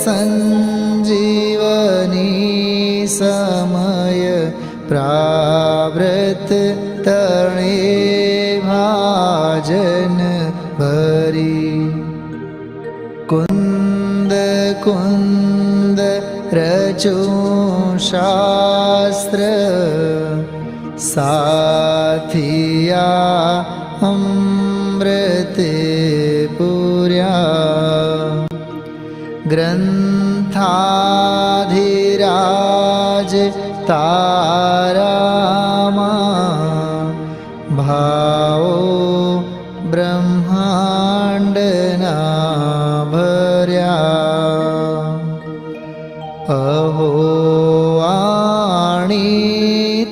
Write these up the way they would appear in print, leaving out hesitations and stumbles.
संजीवनी समय प्राव्रत तणे भाजन भरी कुंद कुंद रचो शास्त्र साथिया अमृते पुर्या ग्रंथाधिराज तारामा भावो ब्रह्मांडना भर्या अहो वाणी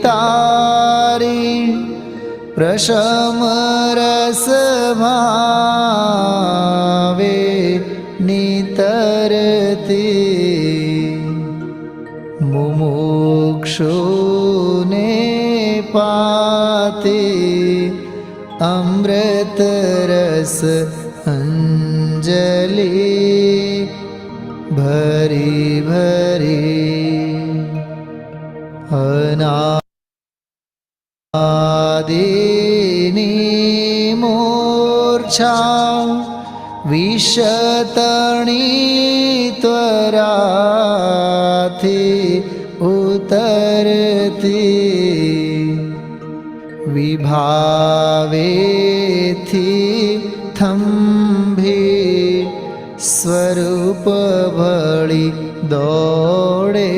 तारी प्रशम रस भावे नितरती मुमुक्षुने पाते अमृत रस अंजलि भरी भरी अनादिनी मूर्छा विशतणी त्वराथी उतरती विभावेथी थंभी स्वरूप भळी दौड़े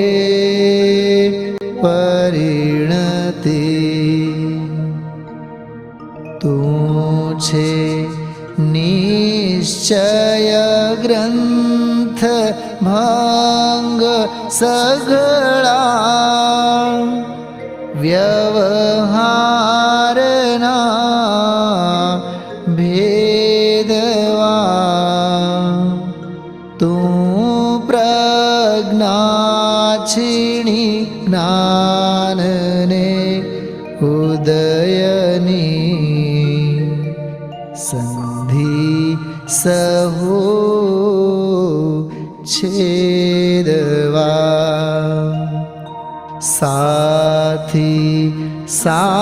परिणति तू छे निश्चय ग्रंथ भांग सगळा व्यवहारना भेदवा तू प्रज्ञाक्षिणी ज्ञानने उदयनी संधि सहो छेदवा साथी साधकनो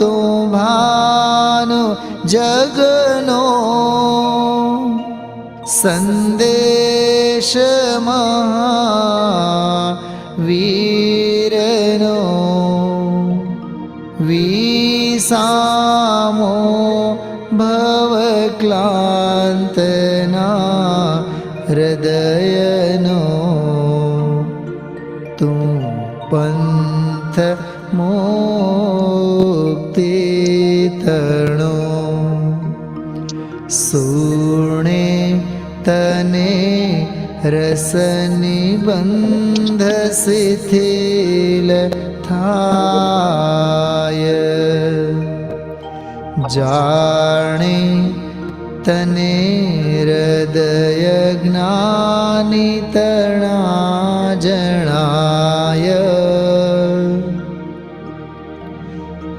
तो भानो जगनो संदेश महावीरनो विसामो भवक्लांतना हृदयनो तू पंथ मुक्ति तरणो सुणे तने रसनिबंध शिथिल थाय जाने तने हृदय ज्ञानी तणा जणाय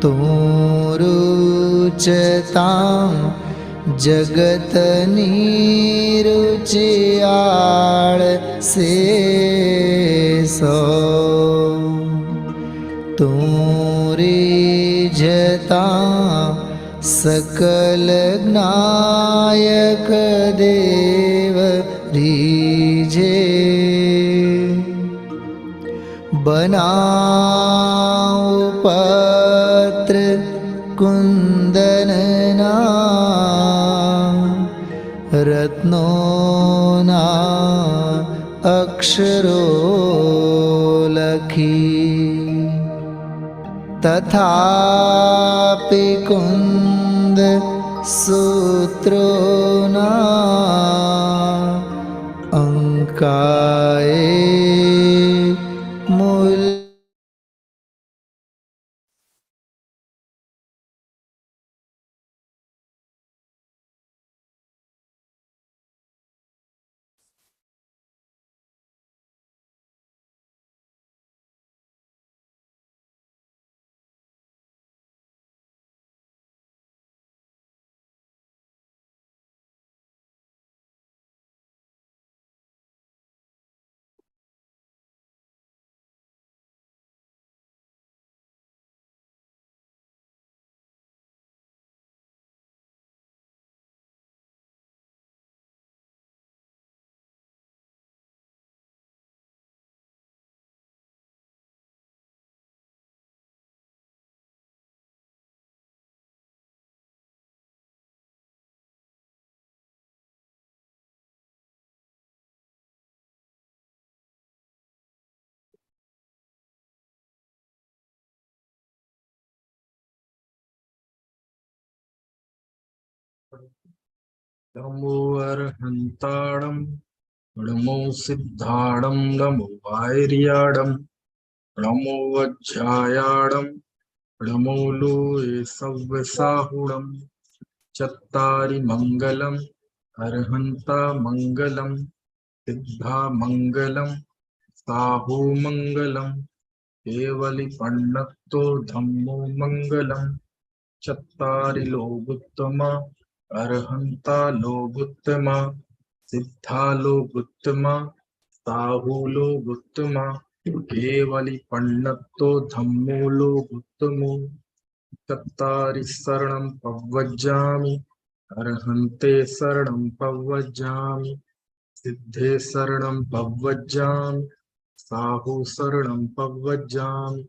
तू रुचतां जगतनी रुचियाळ से सो तू रिझता सकल ज्ञायक देव रीझे बनाओ पत्र कुंदनना रत्नोना अक्षरो लखी तथापि कुंद सूत्रोना अंकाए नमो अर्हन्ताणं नमो सिद्धाणं नमो वायर्याणं नमो वज्रायाणं नमो लोये सव्यसाहुणं चत्तारि मङ्गलम् अर्हन्ता मङ्गलं सिद्धा मङ्गलं साहू मङ्गलं केवलिपण्णत्तो धम्मो मङ्गलं चत्तारि लोगुत्तमा अर्हन्ता लोगुत्तमा सिद्धा लोगुत्तमा साहू लोगुत्तमा केवलिपण्णत्तो धम्मो लोगुत्तमो चत्तारि शरणं पव्वज्जामि अर्हन्ते शरणं पव्वज्जामि सिद्धे शरणं पव्वज्जामि साहू शरणं पव्वज्जामि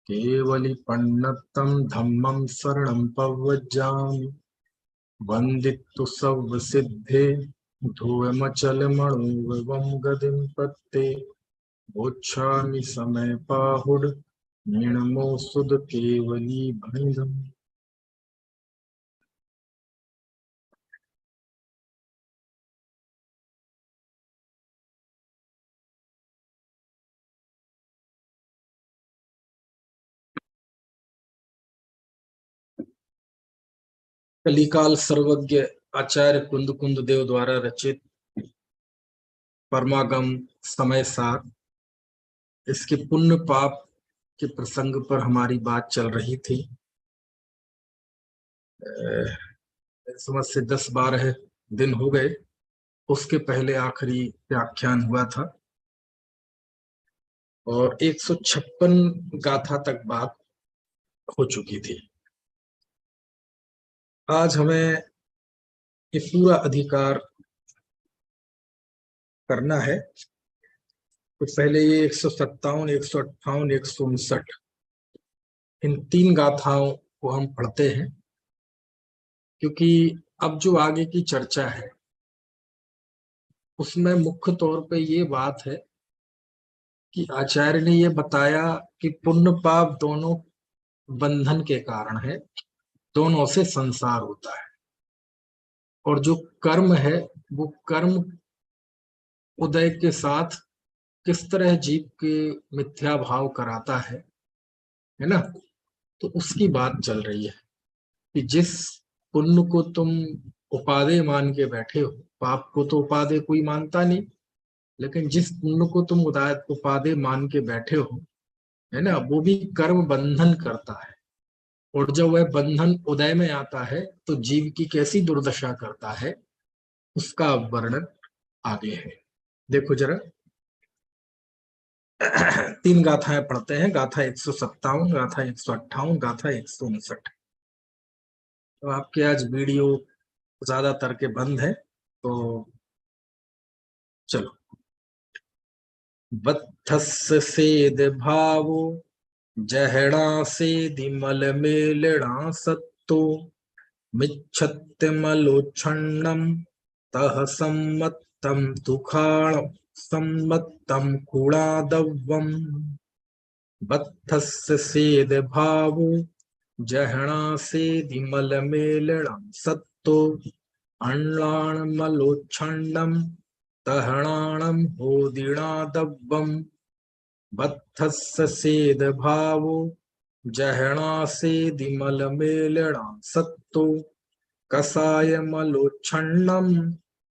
केवलिपण्णत्तं धम्मं शरणं पव्वज्जामि वन्दितु सर्वसिद्धे धूमचलमणुवं गतिं पत्ते वोच्छामि समयपाहुड निर्णमो सुद केवली भणिदम्। कलिकाल सर्वज्ञ आचार्य कुंद कुंद देव द्वारा रचित परमागम समय सार, इसके पुण्य पाप के प्रसंग पर हमारी बात चल रही थी। समझ से 10-12 दिन हो गए, उसके पहले आखिरी व्याख्यान हुआ था और 156 गाथा तक बात हो चुकी थी। आज हमें ये पूरा अधिकार करना है। तो पहले ये 157, 158, 159 इन 3 गाथाओं को हम पढ़ते हैं, क्योंकि अब जो आगे की चर्चा है उसमें मुख्य तौर पे ये बात है कि आचार्य ने ये बताया कि पुण्य पाप दोनों बंधन के कारण है, दोनों से संसार होता है, और जो कर्म है वो कर्म उदय के साथ किस तरह जीव के मिथ्या भाव कराता है ना। तो उसकी बात चल रही है कि जिस पुण्य को तुम उपादेय मान के बैठे हो, पाप को तो उपादेय कोई मानता नहीं, लेकिन जिस पुण्य को तुम उपादेय मान के बैठे हो, है ना, वो भी कर्म बंधन करता है। और जब वह बंधन उदय में आता है तो जीव की कैसी दुर्दशा करता है उसका वर्णन आगे है। देखो जरा 3 गाथाएं पढ़ते हैं, गाथा 157, गाथा 158, गाथा 159। तो आपके आज वीडियो ज्यादातर के बंद है, तो चलो। बत्थस्य सेद भावो जहड़ा सेदि मल मेलणा सत्तो मिच्छत्यमलोच्छन्नम तह सम्मत्तम दुखाणम सम्मत्तम कुणादव्वम। बत्थस्य सेद भावो जहणा सेदि मल मेलणा सत्तो अण्लाणमलोच्छन्नम तहणाणं होदिणादव्वम। बत्थस्य सेद भावो जहणा सेदि मल मेलणा सत्तो कषायमलोच्छन्नम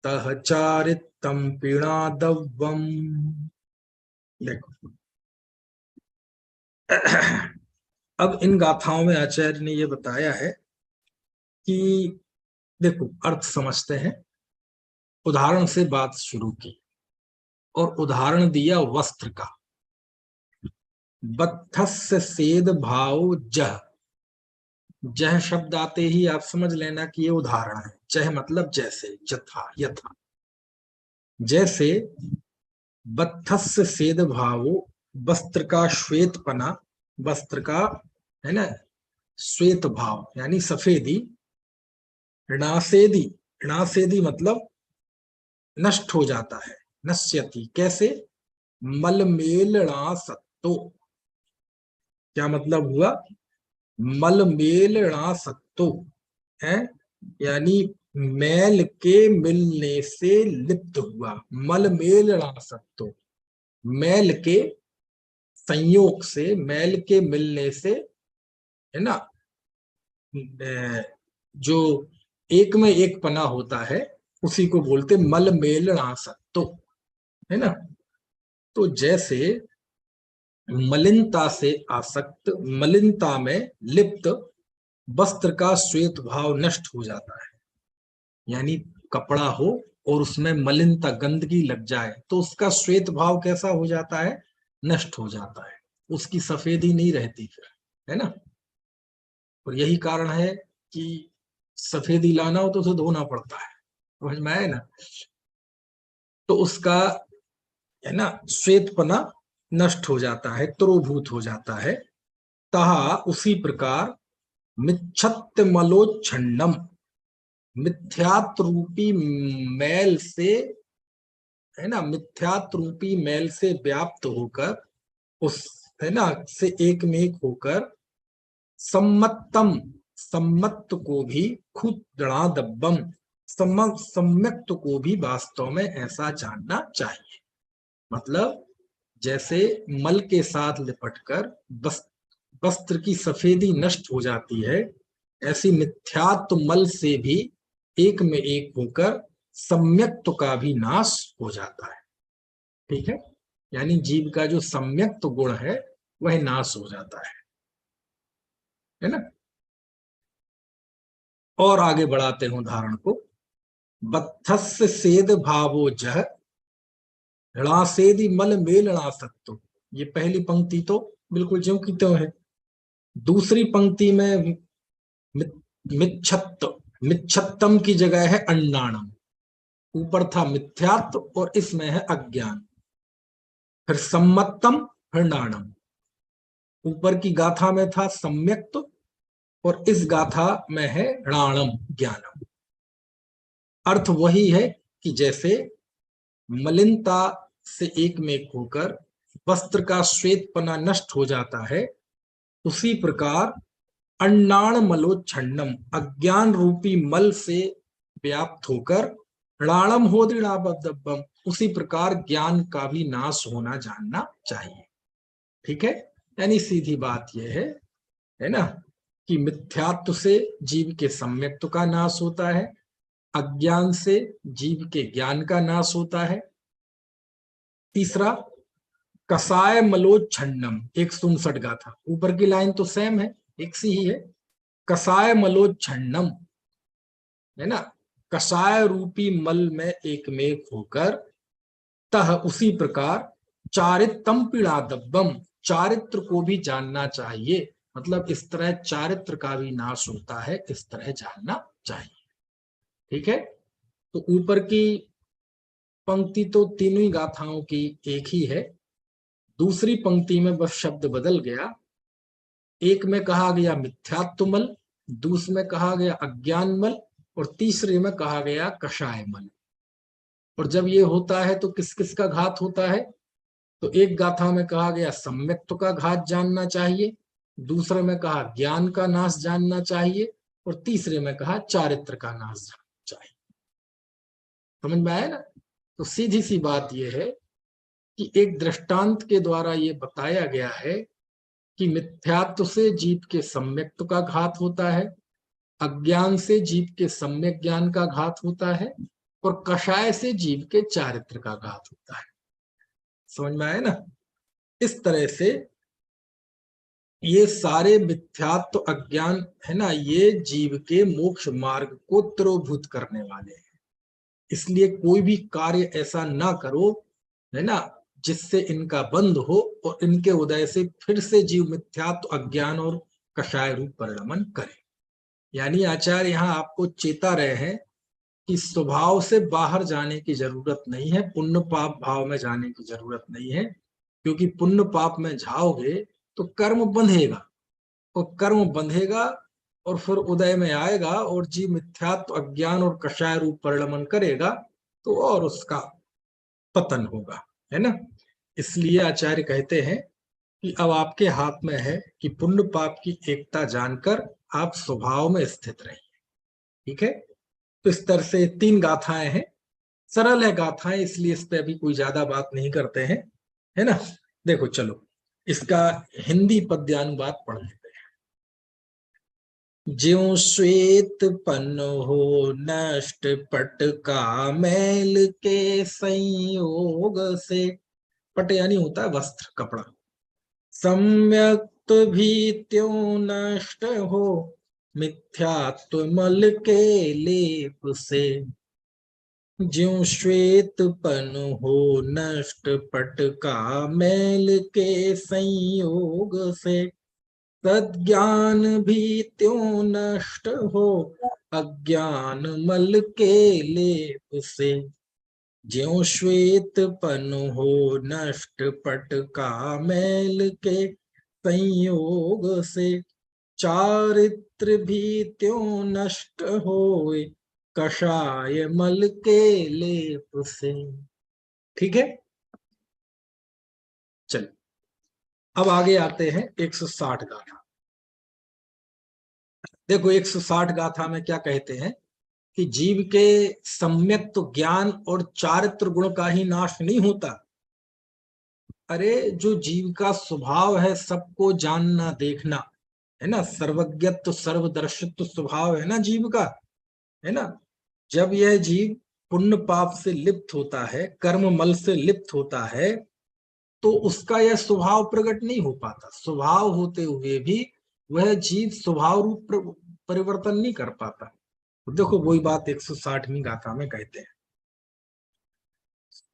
तह चारित्तम पीणादव्वम। देखो अब इन गाथाओं में आचार्य ने ये बताया है कि देखो अर्थ समझते हैं। उदाहरण से बात शुरू की और उदाहरण दिया वस्त्र का। बत्थस्य सेद भाव जह, जह शब्द आते ही आप समझ लेना कि ये उदाहरण है। जह मतलब जैसे, यथा, यथा। जैसे बत्थस्य सेद भावो, वस्त्र का श्वेतपना, वस्त्र का, है ना, श्वेत भाव यानी सफेदी। ऋणासेदी, ऋणासेदी मतलब नष्ट हो जाता है, नश्यति। कैसे? मलमेलणा सत्तो। क्या मतलब हुआ? मलमेलणा सत्तो है, यानी मैल के मिलने से लिप्त हुआ, मल मेल सत्तो, मैल के संयोग से, मैल के मिलने से, है ना, जो एक में एक पना होता है उसी को बोलते मल मेल सत्तो, है ना। तो जैसे मलिनता से आसक्त, मलिनता में लिप्त वस्त्र का श्वेत भाव नष्ट हो जाता है। यानी कपड़ा हो और उसमें मलिनता, गंदगी लग जाए तो उसका श्वेत भाव कैसा हो जाता है, नष्ट हो जाता है, उसकी सफेदी नहीं रहती फिर, है ना। और यही कारण है कि सफेदी लाना हो तो उसे धोना पड़ता है, समझ में आया ना। तो उसका, है ना, श्वेतपना नष्ट हो जाता है, त्रोभूत हो जाता है। तहा उसी प्रकार मिच्छत्त मलोच्छन्नम, मिथ्यात्व रूपी मैल से, है ना, मिथ्यात्व रूपी मैल से व्याप्त होकर, उस, है ना, से एक में एक होकर सम्मत्तम, सम्मत को भी खुदड़ादब्बम, सम्यक्त को भी वास्तव में ऐसा जानना चाहिए। मतलब जैसे मल के साथ लिपटकर वस्त्र की सफेदी नष्ट हो जाती है, ऐसी मिथ्यात्व मल से भी एक में एक होकर सम्यक्त्व का भी नाश हो जाता है। ठीक है, यानी जीव का जो सम्यक्त्व गुण है वह नाश हो जाता है ना। और आगे बढ़ाते हैं उदाहरण को। बत्थस्य सेद भावो जह, ऋणासेदि मल मेल ऋणासत्तो। ये पहली पंक्ति तो बिल्कुल ज्यों की त्यों है। दूसरी पंक्ति में मिच्छत्त, मिच्छत्तम की जगह है अन्नाणम, ऊपर था मिथ्यात्व और इसमें है अज्ञान। फिर सम्मत्तम, फिर नाणम, ऊपर की गाथा में था सम्यक्त और इस गाथा में है ऋणाणम, ज्ञानम। अर्थ वही है कि जैसे मलिनता से एक में एक होकर वस्त्र का श्वेतपना नष्ट हो जाता है, उसी प्रकार अन्नाण मलोच्छन्नम, अज्ञान रूपी मल से व्याप्त होकर ऋणाणम हो दृढ़ाबद्धम, उसी प्रकार ज्ञान का भी नाश होना जानना चाहिए। ठीक है, यानी सीधी बात यह है ना, कि मिथ्यात्व से जीव के सम्यक्त्व का नाश होता है, अज्ञान से जीव के ज्ञान का नाश होता है। तीसरा, कसाय मलोच्छन्नम, 159 गाथा, ऊपर की लाइन तो सेम है, एक सी ही है। कसाय मलोच्छन्नम, है ना, कसाय रूपी मल में एक में एक होकर, तह उसी प्रकार चारित्रम पीड़ादब्बम, चारित्र को भी जानना चाहिए। मतलब इस तरह चारित्र का भी नाश होता है, इस तरह जानना चाहिए। ठीक है, तो ऊपर की पंक्ति तो तीनों ही गाथाओं की एक ही है, दूसरी पंक्ति में बस शब्द बदल गया। एक में कहा गया मिथ्यात्व मल, दूसरे में कहा गया अज्ञान मल, और तीसरे में कहा गया कषाय मल। और जब ये होता है तो किस किस का घात होता है, तो एक गाथा में कहा गया सम्यक्त्व का घात जानना चाहिए, दूसरे में कहा ज्ञान का नाश जानना चाहिए, और तीसरे में कहा चारित्र का नाश जानना चाहिए। समझ में आया ना। तो सीधी सी बात यह है कि एक दृष्टांत के द्वारा ये बताया गया है कि मिथ्यात्व से जीव के सम्यक्त्व का घात होता है, अज्ञान से जीव के सम्यक ज्ञान का घात होता है, और कषाय से जीव के चारित्र का घात होता है। समझ में आया ना। इस तरह से ये सारे मिथ्यात्व, अज्ञान, है ना, ये जीव के मोक्ष मार्ग को त्रोभूत करने वाले हैं। इसलिए कोई भी कार्य ऐसा ना करो, है ना, जिससे इनका बंध हो और इनके उदय से फिर से जीव मिथ्यात्व, अज्ञान और कषाय रूप परिणमन करे। यानी आचार्य यहाँ आपको चेता रहे हैं कि स्वभाव से बाहर जाने की जरूरत नहीं है, पुण्य पाप भाव में जाने की जरूरत नहीं है, क्योंकि पुण्य पाप में जाओगे तो कर्म बंधेगा, और कर्म बंधेगा और फिर उदय में आएगा और जीव मिथ्यात्व, अज्ञान और कषाय रूप परिणमन करेगा, तो और उसका पतन होगा, है ना। इसलिए आचार्य कहते हैं कि अब आपके हाथ में है कि पुण्य पाप की एकता जानकर आप स्वभाव में स्थित रहिए। ठीक है, तो इस तरह से 3 गाथाएं हैं, सरल है गाथाएं, इसलिए इस पे अभी कोई ज्यादा बात नहीं करते हैं, है ना। देखो चलो इसका हिंदी पद्यानुवाद पढ़ लेते हैं। ज्यों श्वेत पन हो नष्ट पट का मैल के संयोग से, पट यानी होता है वस्त्र कपड़ा, सम्यक्त भी त्यों नष्ट हो मिथ्यात्व मल के लेप से। ज्यों श्वेत पन हो नष्ट पट का मैल के संयोग से, सद्ज्ञान भी त्यों नष्ट हो अज्ञान मल के लेप से। ज्यों श्वेत पन हो नष्ट पट का मैल के संयोग से, चारित्र भी त्यों नष्ट होए कषाय मल के लेप से। ठीक है, चलिए अब आगे आते हैं 160 गाथा। देखो 160 गाथा में क्या कहते हैं कि जीव के सम्यक तो ज्ञान और चारित्र गुण का ही नाश नहीं होता। अरे जो जीव का स्वभाव है सबको जानना देखना, है ना, सर्वज्ञत्व सर्वदर्शित्व स्वभाव है ना जीव का, है ना। जब यह जीव पुण्य पाप से लिप्त होता है, कर्म मल से लिप्त होता है, तो उसका यह स्वभाव प्रकट नहीं हो पाता। स्वभाव होते हुए भी वह जीव स्वभाव रूप परिवर्तन नहीं कर पाता। देखो वही बात 160वीं गाथा में कहते हैं।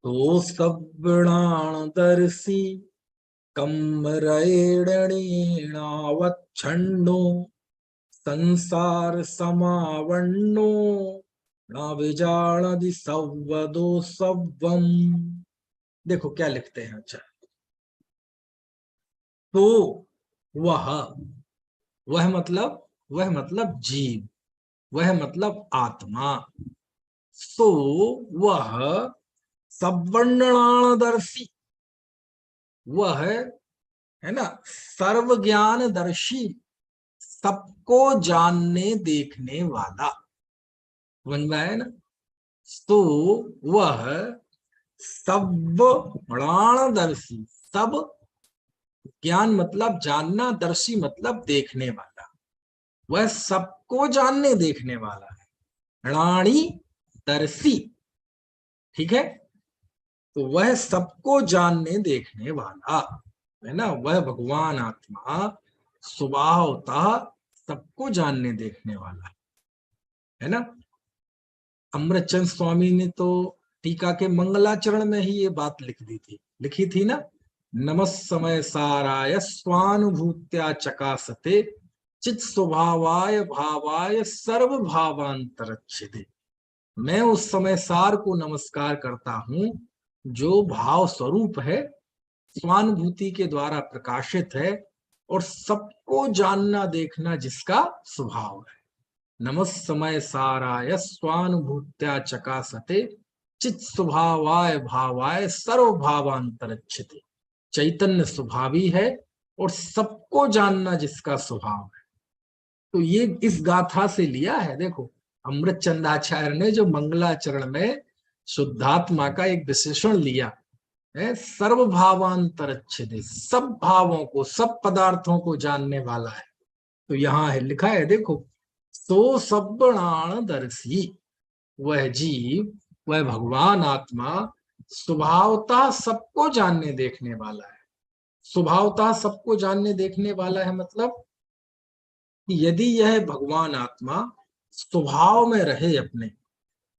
तो सब्णाणदर्शी कम्मरेणीणावच्छन्नो संसार समावन्नो न विजानदि सव्वदो सव्वम। देखो क्या लिखते हैं। अच्छा, तो वह मतलब जीव, वह मतलब आत्मा। सो वह सवर्णाणदर्शी, वह है ना सर्वज्ञानदर्शी, सबको जानने देखने वाला, समझ में आया ना। तो वह सवर्णाणदर्शी, सब ज्ञान मतलब जानना, दर्शी मतलब देखने वाला, वह सबको जानने देखने वाला है। राणी दर्शी, ठीक है, तो वह सबको जानने देखने वाला है ना, वह भगवान आत्मा स्वभावतः सबको जानने देखने वाला है ना। अमृतचंद स्वामी ने तो टीका के मंगलाचरण में ही ये बात लिखी थी ना। नमस् समय साराय स्वानुभूत्या चकासते चित स्वभावाय भावाय सर्व भावांतरच्छिदे। मैं उस समय सार को नमस्कार करता हूं जो भाव स्वरूप है, स्वानुभूति के द्वारा प्रकाशित है और सबको जानना देखना जिसका स्वभाव है। नमस् समय साराय स्वानुभूत्या चकासते चित स्वभावाय भावाय सर्व भावांतरच्छिदे। चैतन्य स्वभावी है और सबको जानना जिसका स्वभाव है। तो ये इस गाथा से लिया है। देखो अमृत चंदाचार्य ने जो मंगलाचरण में शुद्धात्मा का एक विशेषण लिया है, सर्व भावांतरच्छिदे, सब भावों को सब पदार्थों को जानने वाला है। तो यहाँ है लिखा है, देखो सो सब्णाणदर्शी, वह जीव, वह भगवान आत्मा स्वभावतः सबको जानने देखने वाला है। स्वभावतः सबको जानने देखने वाला है मतलब यदि यह भगवान आत्मा स्वभाव में रहे अपने,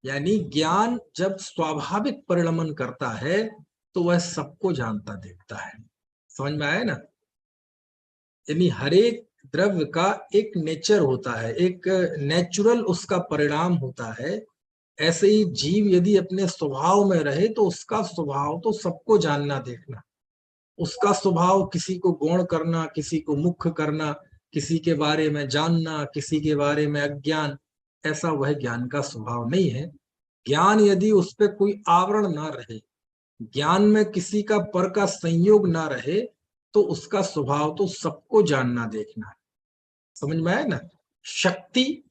यानी ज्ञान जब स्वाभाविक परिणमन करता है तो वह सबको जानता देखता है। समझ में आया ना। यानी हर एक द्रव्य का एक नेचर होता है, एक नेचुरल उसका परिणाम होता है। ऐसे ही जीव यदि अपने स्वभाव में रहे तो उसका स्वभाव तो सबको जानना देखना, उसका स्वभाव किसी को गौण करना, किसी को मुख्य करना, किसी के बारे में जानना, किसी के बारे में अज्ञान, ऐसा वह ज्ञान का स्वभाव नहीं है। ज्ञान यदि उस पर कोई आवरण ना रहे, ज्ञान में किसी का पर का संयोग ना रहे, तो उसका स्वभाव तो सबको जानना देखना है। समझ में आया ना। शक्ति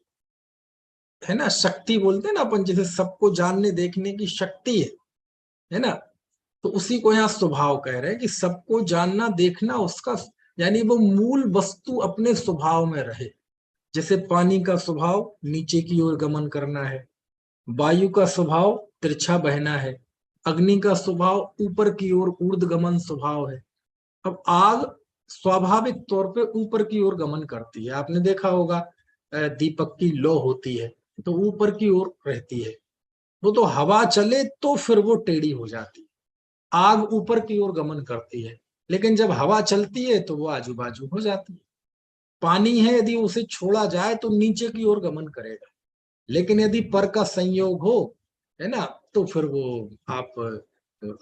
है ना, शक्ति बोलते हैं ना अपन, जैसे सबको जानने देखने की शक्ति है ना, तो उसी को यहाँ स्वभाव कह रहे हैं कि सबको जानना देखना उसका, यानी वो मूल वस्तु अपने स्वभाव में रहे। जैसे पानी का स्वभाव नीचे की ओर गमन करना है, वायु का स्वभाव तिरछा बहना है, अग्नि का स्वभाव ऊपर की ओर ऊर्ध्वगमन स्वभाव है। अब आग स्वाभाविक तौर पे ऊपर की ओर गमन करती है, आपने देखा होगा दीपक की लौ होती है तो ऊपर की ओर रहती है, वो तो हवा चले तो फिर वो टेढ़ी हो जाती है। आग ऊपर की ओर गमन करती है, लेकिन जब हवा चलती है तो वो आजू बाजू हो जाती है। पानी है, यदि उसे छोड़ा जाए तो नीचे की ओर गमन करेगा, लेकिन यदि पर का संयोग हो, है ना, तो फिर वो आप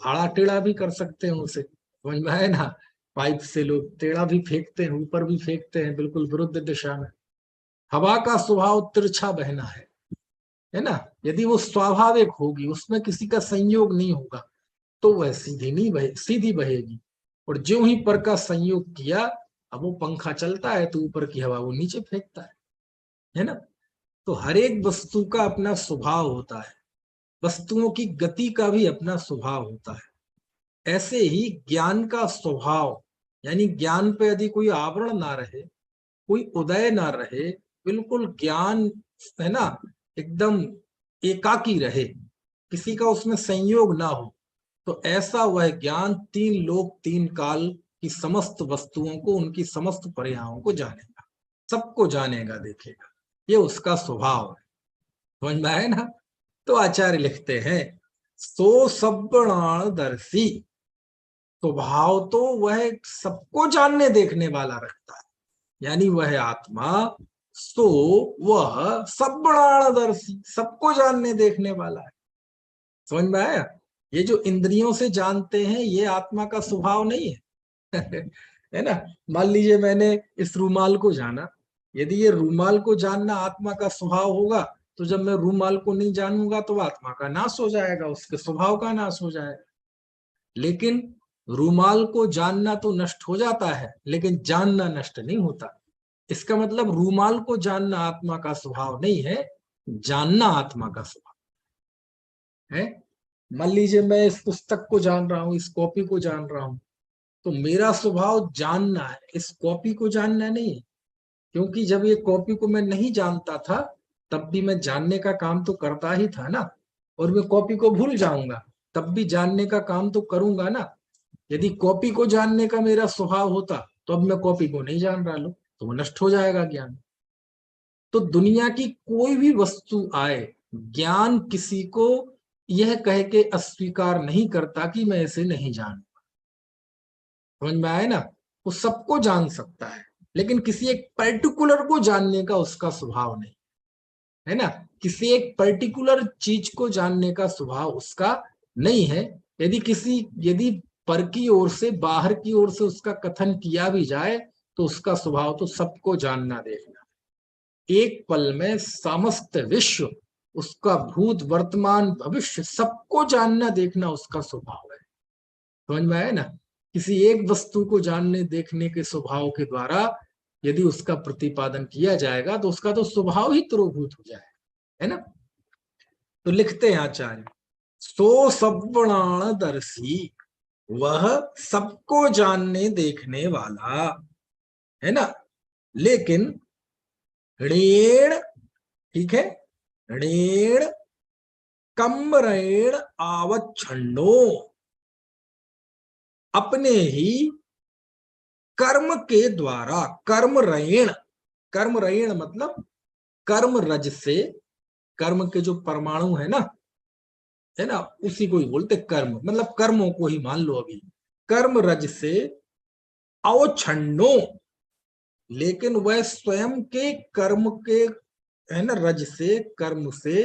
आड़ा टेढ़ा भी कर सकते हैं उसे, समझ में है ना। पाइप से लोग टेढ़ा भी फेंकते हैं, ऊपर भी फेंकते हैं, बिल्कुल विरुद्ध दिशा में। हवा का स्वभाव तिरछा बहना है ना, यदि वो स्वाभाविक होगी, उसमें किसी का संयोग नहीं होगा, तो वह सीधी नहीं बहे, सीधी बहेगी। और जो ही पर का संयोग किया, अब वो पंखा चलता है तो ऊपर की हवा वो नीचे फेंकता है ना। तो हर एक वस्तु का अपना स्वभाव होता है, वस्तुओं की गति का भी अपना स्वभाव होता है। ऐसे ही ज्ञान का स्वभाव, यानी ज्ञान पे यदि कोई आवरण ना रहे, कोई उदय ना रहे, बिल्कुल ज्ञान, है ना, एकदम एकाकी रहे, किसी का उसमें संयोग ना हो, तो ऐसा वह ज्ञान तीन लोक तीन काल की समस्त वस्तुओं को, उनकी समस्त पर्यायों को जानेगा, सबको जानेगा, देखेगा। ये उसका स्वभाव है, समझ में आए ना। तो आचार्य लिखते हैं, सो सब्बणादर्शी, स्वभाव तो वह सबको जानने देखने वाला रखता है, यानी वह आत्मा, सो वह सब्बणादर्शी, सबको जानने देखने वाला है। समझ में आया। ये जो इंद्रियों से जानते हैं ये आत्मा का स्वभाव नहीं है है ना। मान लीजिए मैंने इस रूमाल को जाना, यदि ये रूमाल को जानना आत्मा का स्वभाव होगा, तो जब मैं रूमाल को नहीं जानूंगा तो आत्मा का नाश हो जाएगा, उसके स्वभाव का नाश हो जाएगा। लेकिन रूमाल को जानना तो नष्ट हो जाता है, लेकिन जानना नष्ट नहीं होता। इसका मतलब रूमाल को जानना आत्मा का स्वभाव नहीं है, जानना आत्मा का स्वभाव है। मान लीजिए मैं इस पुस्तक को जान रहा हूं, इस कॉपी को जान रहा हूं, तो मेरा स्वभाव जानना है, इस कॉपी को जानना नहीं है। क्योंकि जब ये कॉपी को मैं नहीं जानता था, तब भी मैं जानने का काम तो करता ही था ना, और मैं कॉपी को भूल जाऊंगा तब भी जानने का काम तो करूंगा ना। यदि कॉपी को जानने का मेरा स्वभाव होता तो अब मैं कॉपी को नहीं जान रहा, लो तो वो नष्ट हो जाएगा ज्ञान। तो दुनिया की कोई भी वस्तु आए, ज्ञान किसी को यह कह के अस्वीकार नहीं करता कि मैं इसे नहीं जानूंगा। समझ में आए ना। वो सबको जान सकता है, लेकिन किसी एक पर्टिकुलर को जानने का उसका स्वभाव नहीं है ना। किसी एक पर्टिकुलर चीज को जानने का स्वभाव उसका नहीं है। यदि पर की ओर से, बाहर की ओर से उसका कथन किया भी जाए, तो उसका स्वभाव तो सबको जानना देखना। एक पल में समस्त विश्व, उसका भूत वर्तमान भविष्य सबको जानना देखना उसका स्वभाव है। समझ में आया ना। किसी एक वस्तु को जानने देखने के स्वभाव के द्वारा यदि उसका प्रतिपादन किया जाएगा तो उसका तो स्वभाव ही तिरोभूत हो जाएगा, है ना। तो लिखते हैं आचार्य, सो सब्बणादर्शी, वह सबको जानने देखने वाला, है ना। लेकिन ऋण, ठीक है, ऋण कम्रेण आवच्छन्नो, अपने ही कर्म के द्वारा, कर्म ऋण मतलब कर्म रज से, कर्म के जो परमाणु है ना, उसी को ही बोलते कर्म, मतलब कर्मों को ही मान लो अभी, कर्म रज से अवच्छन्नो, लेकिन वह स्वयं के कर्म के, है ना, रज से, कर्म से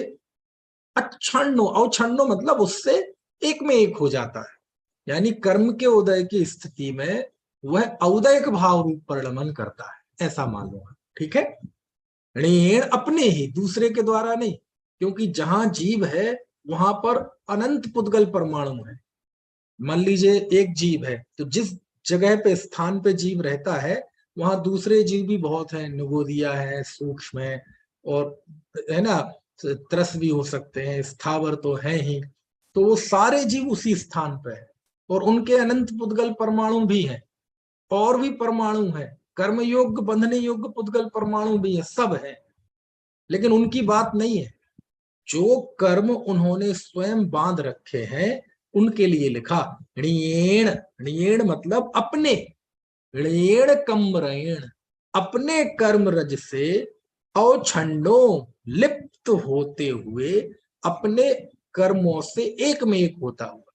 अच्छन्नो, अवच्छन्नो मतलब उससे एक में एक हो जाता है। यानी कर्म के उदय की स्थिति में वह औदयिक भाव रूप परिणमन करता है, ऐसा मान लो, ठीक है। ऋण अपने ही, दूसरे के द्वारा नहीं, क्योंकि जहां जीव है वहां पर अनंत पुद्गल परमाणु है। मान लीजिए एक जीव है, तो जिस जगह पे, स्थान पे जीव रहता है, वहां दूसरे जीव भी बहुत हैं, निगोदिया है, सूक्ष्म है, और है ना, त्रस भी हो सकते हैं, स्थावर तो है ही, तो वो सारे जीव उसी स्थान पे है। और उनके अनंत पुद्गल परमाणु भी हैं, और भी परमाणु है, कर्म योग्य बंधने योग्य पुद्गल परमाणु भी है, सब है। लेकिन उनकी बात नहीं है। जो कर्म उन्होंने स्वयं बांध रखे हैं उनके लिए लिखा ऋण। ऋण मतलब अपने, ऋण कम्रेण, अपने कर्म रज से अवछन्नो, लिप्त होते हुए, अपने कर्मों से एक में एक होता हुआ,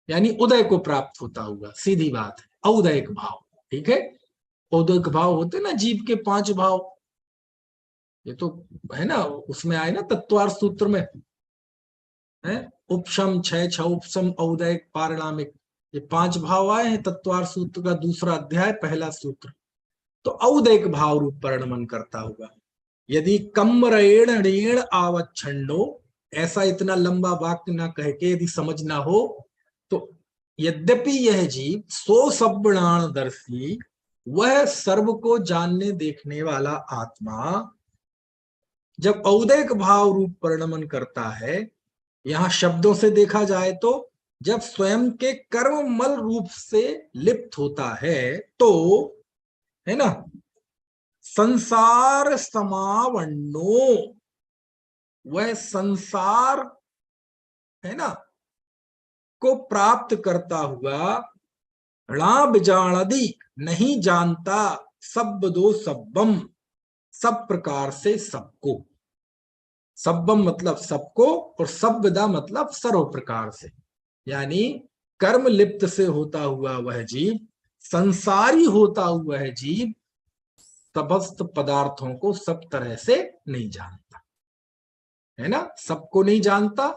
यानी उदय को प्राप्त होता हुआ, सीधी बात है, औदयिक भाव। ठीक है, औदयिक भाव होते ना जीव के 5 भाव, ये तो है ना, उसमें आए ना तत्वार्थ सूत्र में है, उपशम छय छ उपशम औदयिक पारिणामिक, ये 5 भाव आए हैं तत्वार्थ सूत्र का दूसरा अध्याय पहला सूत्र। तो औदयिक भाव रूप परिणमन करता होगा। यदि कम्रेण ऋण आवच्छन्नो, ऐसा इतना लंबा वाक्य ना कह के यदि समझ ना हो तो, यद्यपि यह जीव सो सब्णाणदर्शी, वह सर्व को जानने देखने वाला आत्मा, जब औदयिक भाव रूप परिणमन करता है, यहां शब्दों से देखा जाए तो जब स्वयं के कर्ममल रूप से लिप्त होता है तो, है ना, संसार समावन्नो, वह संसार, है ना, को प्राप्त करता हुआ, णा बिजाणदी, नहीं जानता, सब्बदो सब्बम, सब प्रकार से सबको, सब्बम मतलब सबको, और सब्बदा मतलब सर्व प्रकार से, यानी कर्म लिप्त से होता हुआ वह जीव, संसारी होता हुआ है जीव, समस्त पदार्थों को सब तरह से नहीं जानता, है ना, सबको नहीं जानता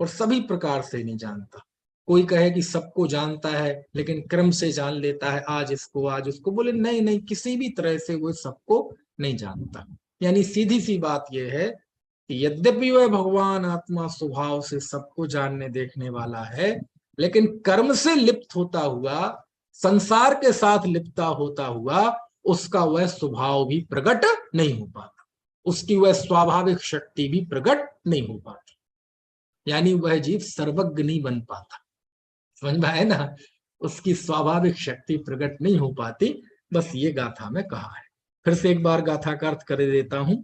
और सभी प्रकार से नहीं जानता। कोई कहे कि सबको जानता है लेकिन क्रम से जान लेता है, आज इसको आज उसको, बोले नहीं नहीं, किसी भी तरह से वो सबको नहीं जानता। यानी सीधी सी बात यह है कि यद्यपि वह भगवान आत्मा स्वभाव से सबको जानने देखने वाला है, लेकिन कर्म से लिप्त होता हुआ, संसार के साथ लिप्ता होता हुआ, उसका वह स्वभाव भी प्रकट नहीं हो पाता, उसकी वह स्वाभाविक शक्ति भी प्रकट नहीं हो पाती, यानी वह जीव सर्वज्ञ नहीं बन पाता। समझ में आए ना, उसकी स्वाभाविक शक्ति प्रकट नहीं हो पाती। बस ये गाथा में कहा है। फिर से एक बार गाथा का अर्थ कर देता हूं।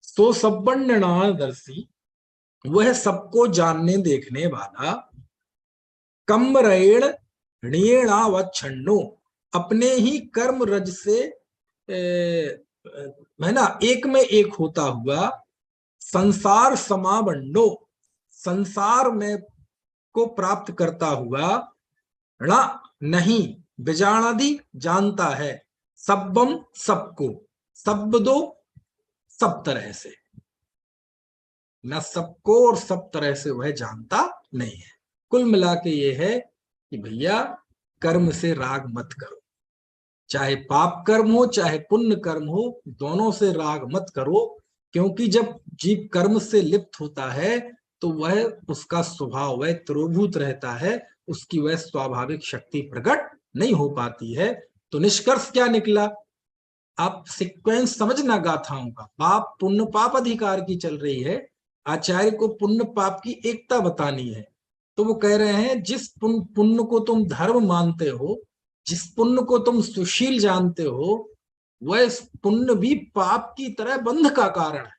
सो सब्बन्नादर्शी, वह सबको जानने देखने वाला, कम्रेण ऋणावच्छन्नो, अपने ही कर्म रज से है ना एक में एक होता हुआ, संसार समावन्नो, संसार में को प्राप्त करता हुआ, णा नहीं, बिजाणादि जानता है, सब्बम सबको, सब्बदो सब तरह से, न सबको और सब तरह से वह जानता नहीं है। कुल मिला के ये है कि भैया कर्म से राग मत करो, चाहे पाप कर्म हो चाहे पुण्य कर्म हो, दोनों से राग मत करो, क्योंकि जब जीव कर्म से लिप्त होता है तो वह, उसका स्वभाव वह तिरोभूत रहता है, उसकी वह स्वाभाविक शक्ति प्रकट नहीं हो पाती है। तो निष्कर्ष क्या निकला, आप सीक्वेंस समझना गाथाओं का, पाप पुण्य पाप अधिकार की चल रही है, आचार्य को पुण्य पाप की एकता बतानी है। तो वो कह रहे हैं जिस पुण्य को तुम धर्म मानते हो, जिस पुण्य को तुम सुशील जानते हो, वह पुण्य भी पाप की तरह बंध का कारण है।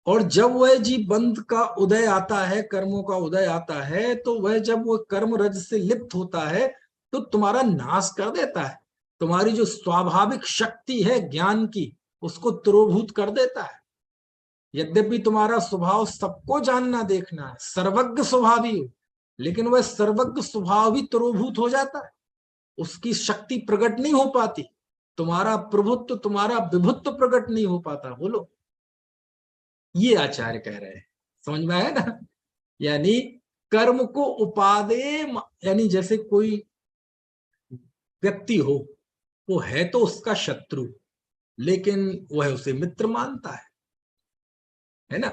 और जब वह जीव बंध का उदय आता है, कर्मों का उदय आता है, तो वह जब वह कर्म रज से लिप्त होता है तो तुम्हारा नाश कर देता है, तुम्हारी जो स्वाभाविक शक्ति है ज्ञान की, उसको तिरोभूत कर देता है। यद्यपि तुम्हारा स्वभाव सबको जानना देखना है, सर्वज्ञ स्वभावी हो, लेकिन वह सर्वज्ञ स्वभाव भी तिरोभूत हो जाता है, उसकी शक्ति प्रकट नहीं हो पाती, तुम्हारा प्रभुत्व तुम्हारा विभुत्व प्रकट नहीं हो पाता। बोलो, ये आचार्य कह रहे हैं। समझ में आया ना, यानी कर्म को उपादेय, यानी जैसे कोई व्यक्ति हो, वो है तो उसका शत्रु, लेकिन वह उसे मित्र मानता है ना,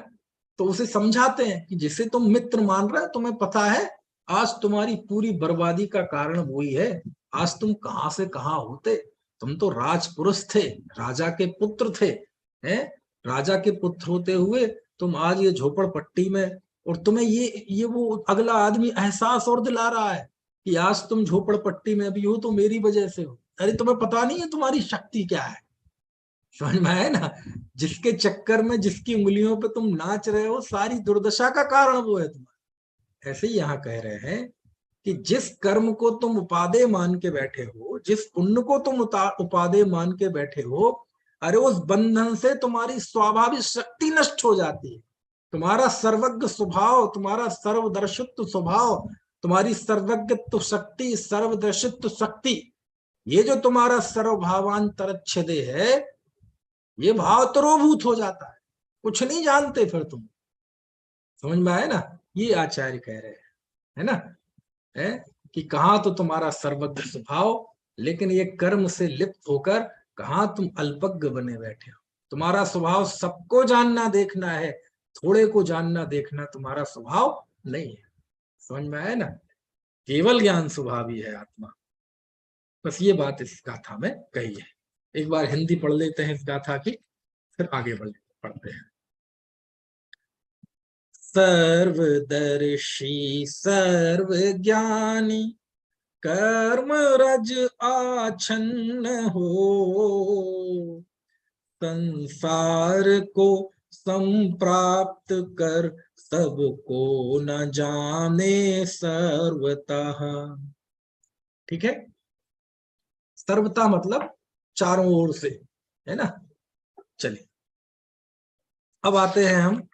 तो उसे समझाते हैं कि जिसे तुम मित्र मान रहे हो, तुम्हें पता है आज तुम्हारी पूरी बर्बादी का कारण वही है, आज तुम कहां से कहां होते, तुम तो राजपुरुष थे, राजा के पुत्र थे, हैं, राजा के पुत्र होते हुए तुम आज ये झोपड़पट्टी में, और तुम्हें ये वो अगला आदमी एहसास और दिला रहा है कि आज तुम झोपड़पट्टी में भी हो तो मेरी वजह से हो। अरे तुम्हें पता नहीं है तुम्हारी शक्ति क्या है। समझ में आया ना? जिसके चक्कर में, जिसकी उंगलियों पे तुम नाच रहे हो, सारी दुर्दशा का कारण वो है तुम्हारा। ऐसे ही यहाँ कह रहे हैं कि जिस कर्म को तुम उपादेय मान के बैठे हो, जिस पुण्य को तुम उपादेय मान के बैठे हो, अरे उस बंधन से तुम्हारी स्वाभाविक शक्ति नष्ट हो जाती है। तुम्हारा सर्वज्ञ स्वभाव, तुम्हारा सर्वदर्शित्व स्वभाव, तुम्हारी सर्वज्ञत्व शक्ति, सर्वदर्शित्व शक्ति, ये जो तुम्हारा सर्वभावांतरच्छेदे है, ये भाव तरोभूत हो जाता है। कुछ नहीं जानते फिर तुम। समझ में आया ना? ये आचार्य कह रहे हैं, है ना, है कि कहाँ तो तुम्हारा सर्वज्ञ स्वभाव, लेकिन ये कर्म से लिप्त होकर कहाँ तुम अल्पज्ञ बने बैठे हो। तुम्हारा स्वभाव सबको जानना देखना है, थोड़े को जानना देखना तुम्हारा स्वभाव नहीं है। समझ में आया ना? केवल ज्ञान स्वभावी है आत्मा। बस ये बात इस गाथा में कही है। एक बार हिंदी पढ़ लेते हैं इस गाथा की, फिर आगे पढ़ते हैं। सर्वदर्शी सर्वज्ञानी कर्म रज आच्छन्न हो, संसार को संप्राप्त कर सबको न जाने सर्वतः। ठीक है? सर्वता मतलब चारों ओर से, है ना? चलिए अब आते हैं हम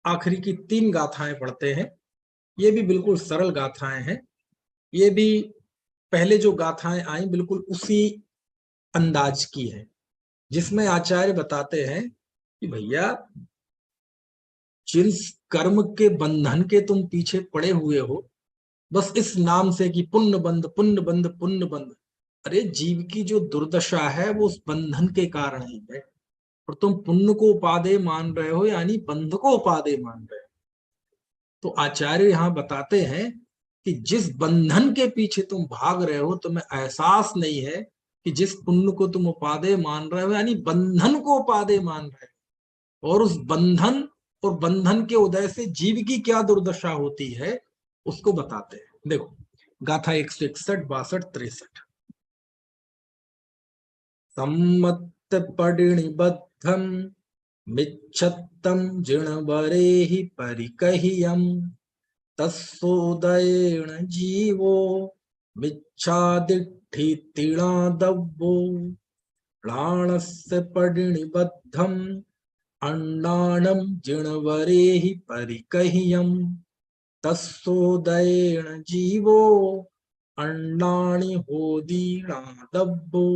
आखिरी की 3 गाथाएं पढ़ते हैं। ये भी बिल्कुल सरल गाथाएं हैं। ये भी पहले जो गाथाएं आई बिल्कुल उसी अंदाज की है, जिसमें आचार्य बताते हैं कि भैया जिस कर्म के बंधन के तुम पीछे पड़े हुए हो, बस इस नाम से कि पुण्य बंध पुण्य बंध पुण्य बंध, अरे जीव की जो दुर्दशा है वो उस बंधन के कारण ही है। और तुम पुण्य को उपादेय मान रहे हो, यानी बंध को उपादेय मान रहे हो। तो आचार्य यहाँ बताते हैं कि जिस बंधन के पीछे तुम भाग रहे हो, तुम्हें एहसास नहीं है कि जिस पुण्य को तुम उपादेय मान रहे हो, यानी बंधन को उपादेय मान रहे हो, और उस बंधन और बंधन के उदय से जीव की क्या दुर्दशा होती है उसको बताते हैं। देखो गाथा 161, 62, 63। सम्मत परिणिबद्धम मिच्छत्तम जिणवरेहि परिकह्यम, तस्सोदयेन जीवो मिच्छादिठ्ठितिणादव्वो, प्राणस्य परिणिबद्धम अन्नानं जिणवरेहि परिकह्यम, तस्सोदयेन जीवो अन्नानि होदीणादव्वो,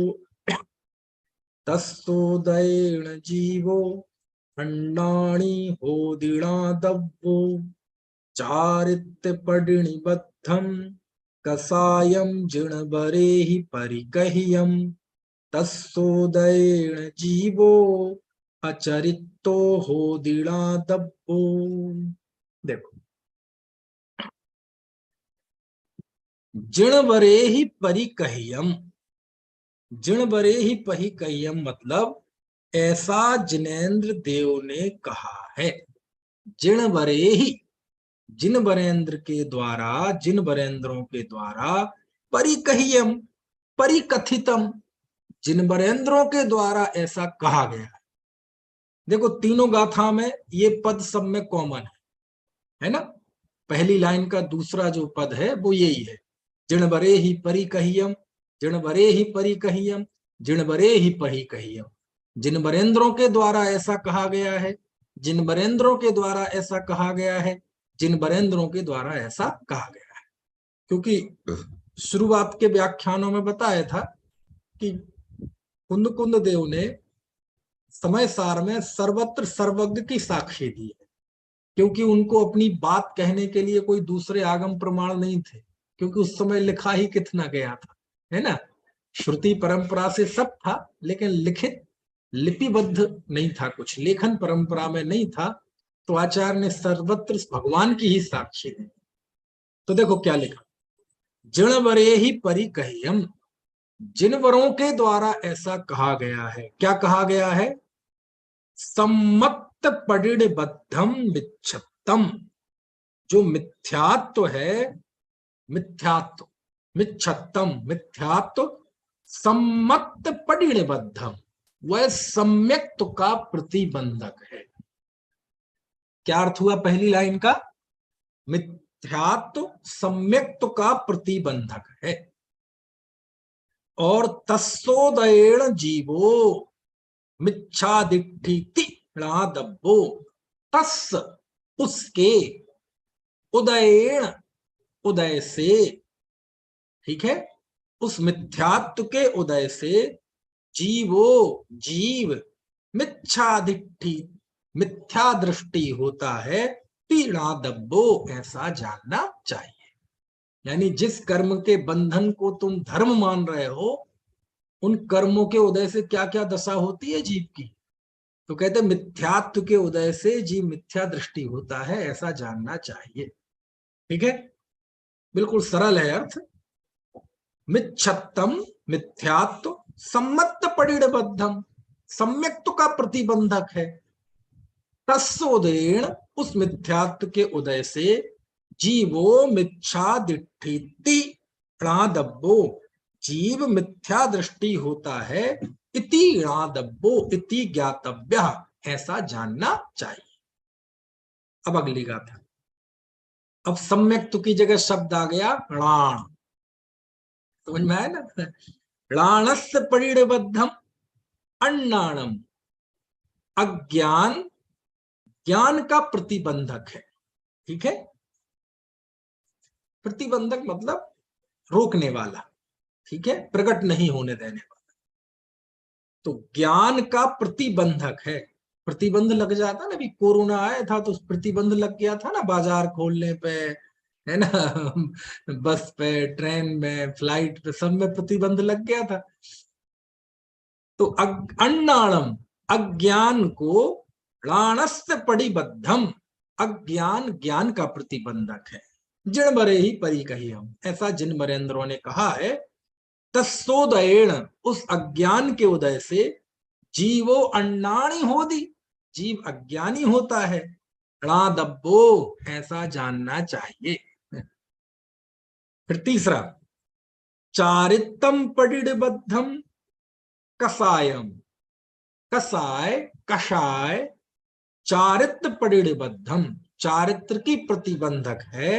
तस्सोदयेन जीवो अन्नानि होदीणादव्वो, चारित्य परिणिबद्धम कसायं जिणवरेहि परिकह्यम, तस्सोदयेन जीवो अचरितो होदीणादव्वो। देखो जिणवरेहि परिकह्यम, जिणवरेहि परिकह्यम मतलब ऐसा जिनेन्द्र देव ने कहा है। जिणवरेहि, जिन वरेंद्र के द्वारा, जिन वरेंद्रों के द्वारा, परिकह्यम परिकथितम, जिन वरेंद्रों के द्वारा ऐसा कहा गया है। देखो तीनों गाथा में ये पद सब में कॉमन है ना? पहली लाइन का दूसरा जो पद है वो यही है, जिणवरे ही परिकह्यम, जिणवरे ही परिकह्यम, जिणवरे ही परिकह्यम। जिन वरेंद्रों के द्वारा ऐसा कहा गया है, जिन वरेंद्रों के द्वारा ऐसा कहा गया है, जिन वरेंद्रों के द्वारा ऐसा कहा गया है। क्योंकि शुरुआत के व्याख्यानों में बताया था कि कुंद कुंद देव ने समय सार में सर्वत्र सर्वज्ञ की साक्षी दी है, क्योंकि उनको अपनी बात कहने के लिए कोई दूसरे आगम प्रमाण नहीं थे, क्योंकि उस समय लिखा ही कितना गया था, है ना? श्रुति परंपरा से सब था, लेकिन लिखित लिपिबद्ध नहीं था, कुछ लेखन परंपरा में नहीं था। तो आचार्य ने सर्वत्र भगवान की ही साक्षी दी। तो देखो क्या लिखा, जिणवरे ही परिकह्यम, जिन वरों के द्वारा ऐसा कहा गया है। क्या कहा गया है? सम्मत परिणबद्धम मिच्छत्तम, जो मिथ्यात्व है, मिथ्यात्व, मिच्छत्तम मिथ्यात्व, सम्मत परिणबद्धम, वह सम्यक्त्व का प्रतिबंधक है। क्या अर्थ हुआ पहली लाइन का? मिथ्यात्व सम्यक्त्व का प्रतिबंधक है। और तस्सोदयेण जीवो मिच्छादिठीति णादब्बो, तस् उसके, उदयेण उदय से, ठीक है, उस मिथ्यात्व के उदय से, जीवो जीव, मिच्छादिठी मिथ्या दृष्टि होता है, तीणादब्बो ऐसा जानना चाहिए। यानी जिस कर्म के बंधन को तुम धर्म मान रहे हो, उन कर्मों के उदय से क्या क्या दशा होती है जीव की, तो कहते मिथ्यात्व के उदय से जीव मिथ्या दृष्टि होता है, ऐसा जानना चाहिए। ठीक है, बिल्कुल सरल है अर्थ। मिच्छत्तम मिथ्यात्व, सम्मत परिणबद्धम सम्यक्त्व का प्रतिबंधक है। तस्सोदेण उस मिथ्यात्व के उदय से, जीवो मिच्छादिठीति णादब्बो जीव मिथ्या दृष्टि होता है, इति णादब्बो इति ज्ञातव्यः ऐसा जानना चाहिए। अब अगली गाथा। अब सम्यक्त्व की जगह शब्द आ गया णाण, समझ में आया ना? णाणस्य परिणबद्धम अन्नाणम, अज्ञान ज्ञान का प्रतिबंधक है। ठीक है, प्रतिबंधक मतलब रोकने वाला, ठीक है, प्रकट नहीं होने देने वाला। तो ज्ञान का प्रतिबंधक है। प्रतिबंध लग जाता ना, अभी कोरोना आया था तो प्रतिबंध लग गया था ना, बाजार खोलने पे, है ना, बस पे, ट्रेन में, फ्लाइट पे, सब में प्रतिबंध लग गया था। तो अन्नाणम अज्ञान को, णाणस्य परिबद्धम अज्ञान ज्ञान का प्रतिबंधक है। जिन मरे ही परी कही हम, ऐसा जिन मरेंद्रों ने कहा है। तस्सोदयेण उस अज्ञान के उदय से, जीवो अन्नाणी होदी जीव अज्ञानी होता है, णादब्बो ऐसा जानना चाहिए। फिर तीसरा, चारित्तम परिणबद्धम कसायम, कसाय कषाय, चारित्र परिणबद्धम चारित्र की प्रतिबंधक है।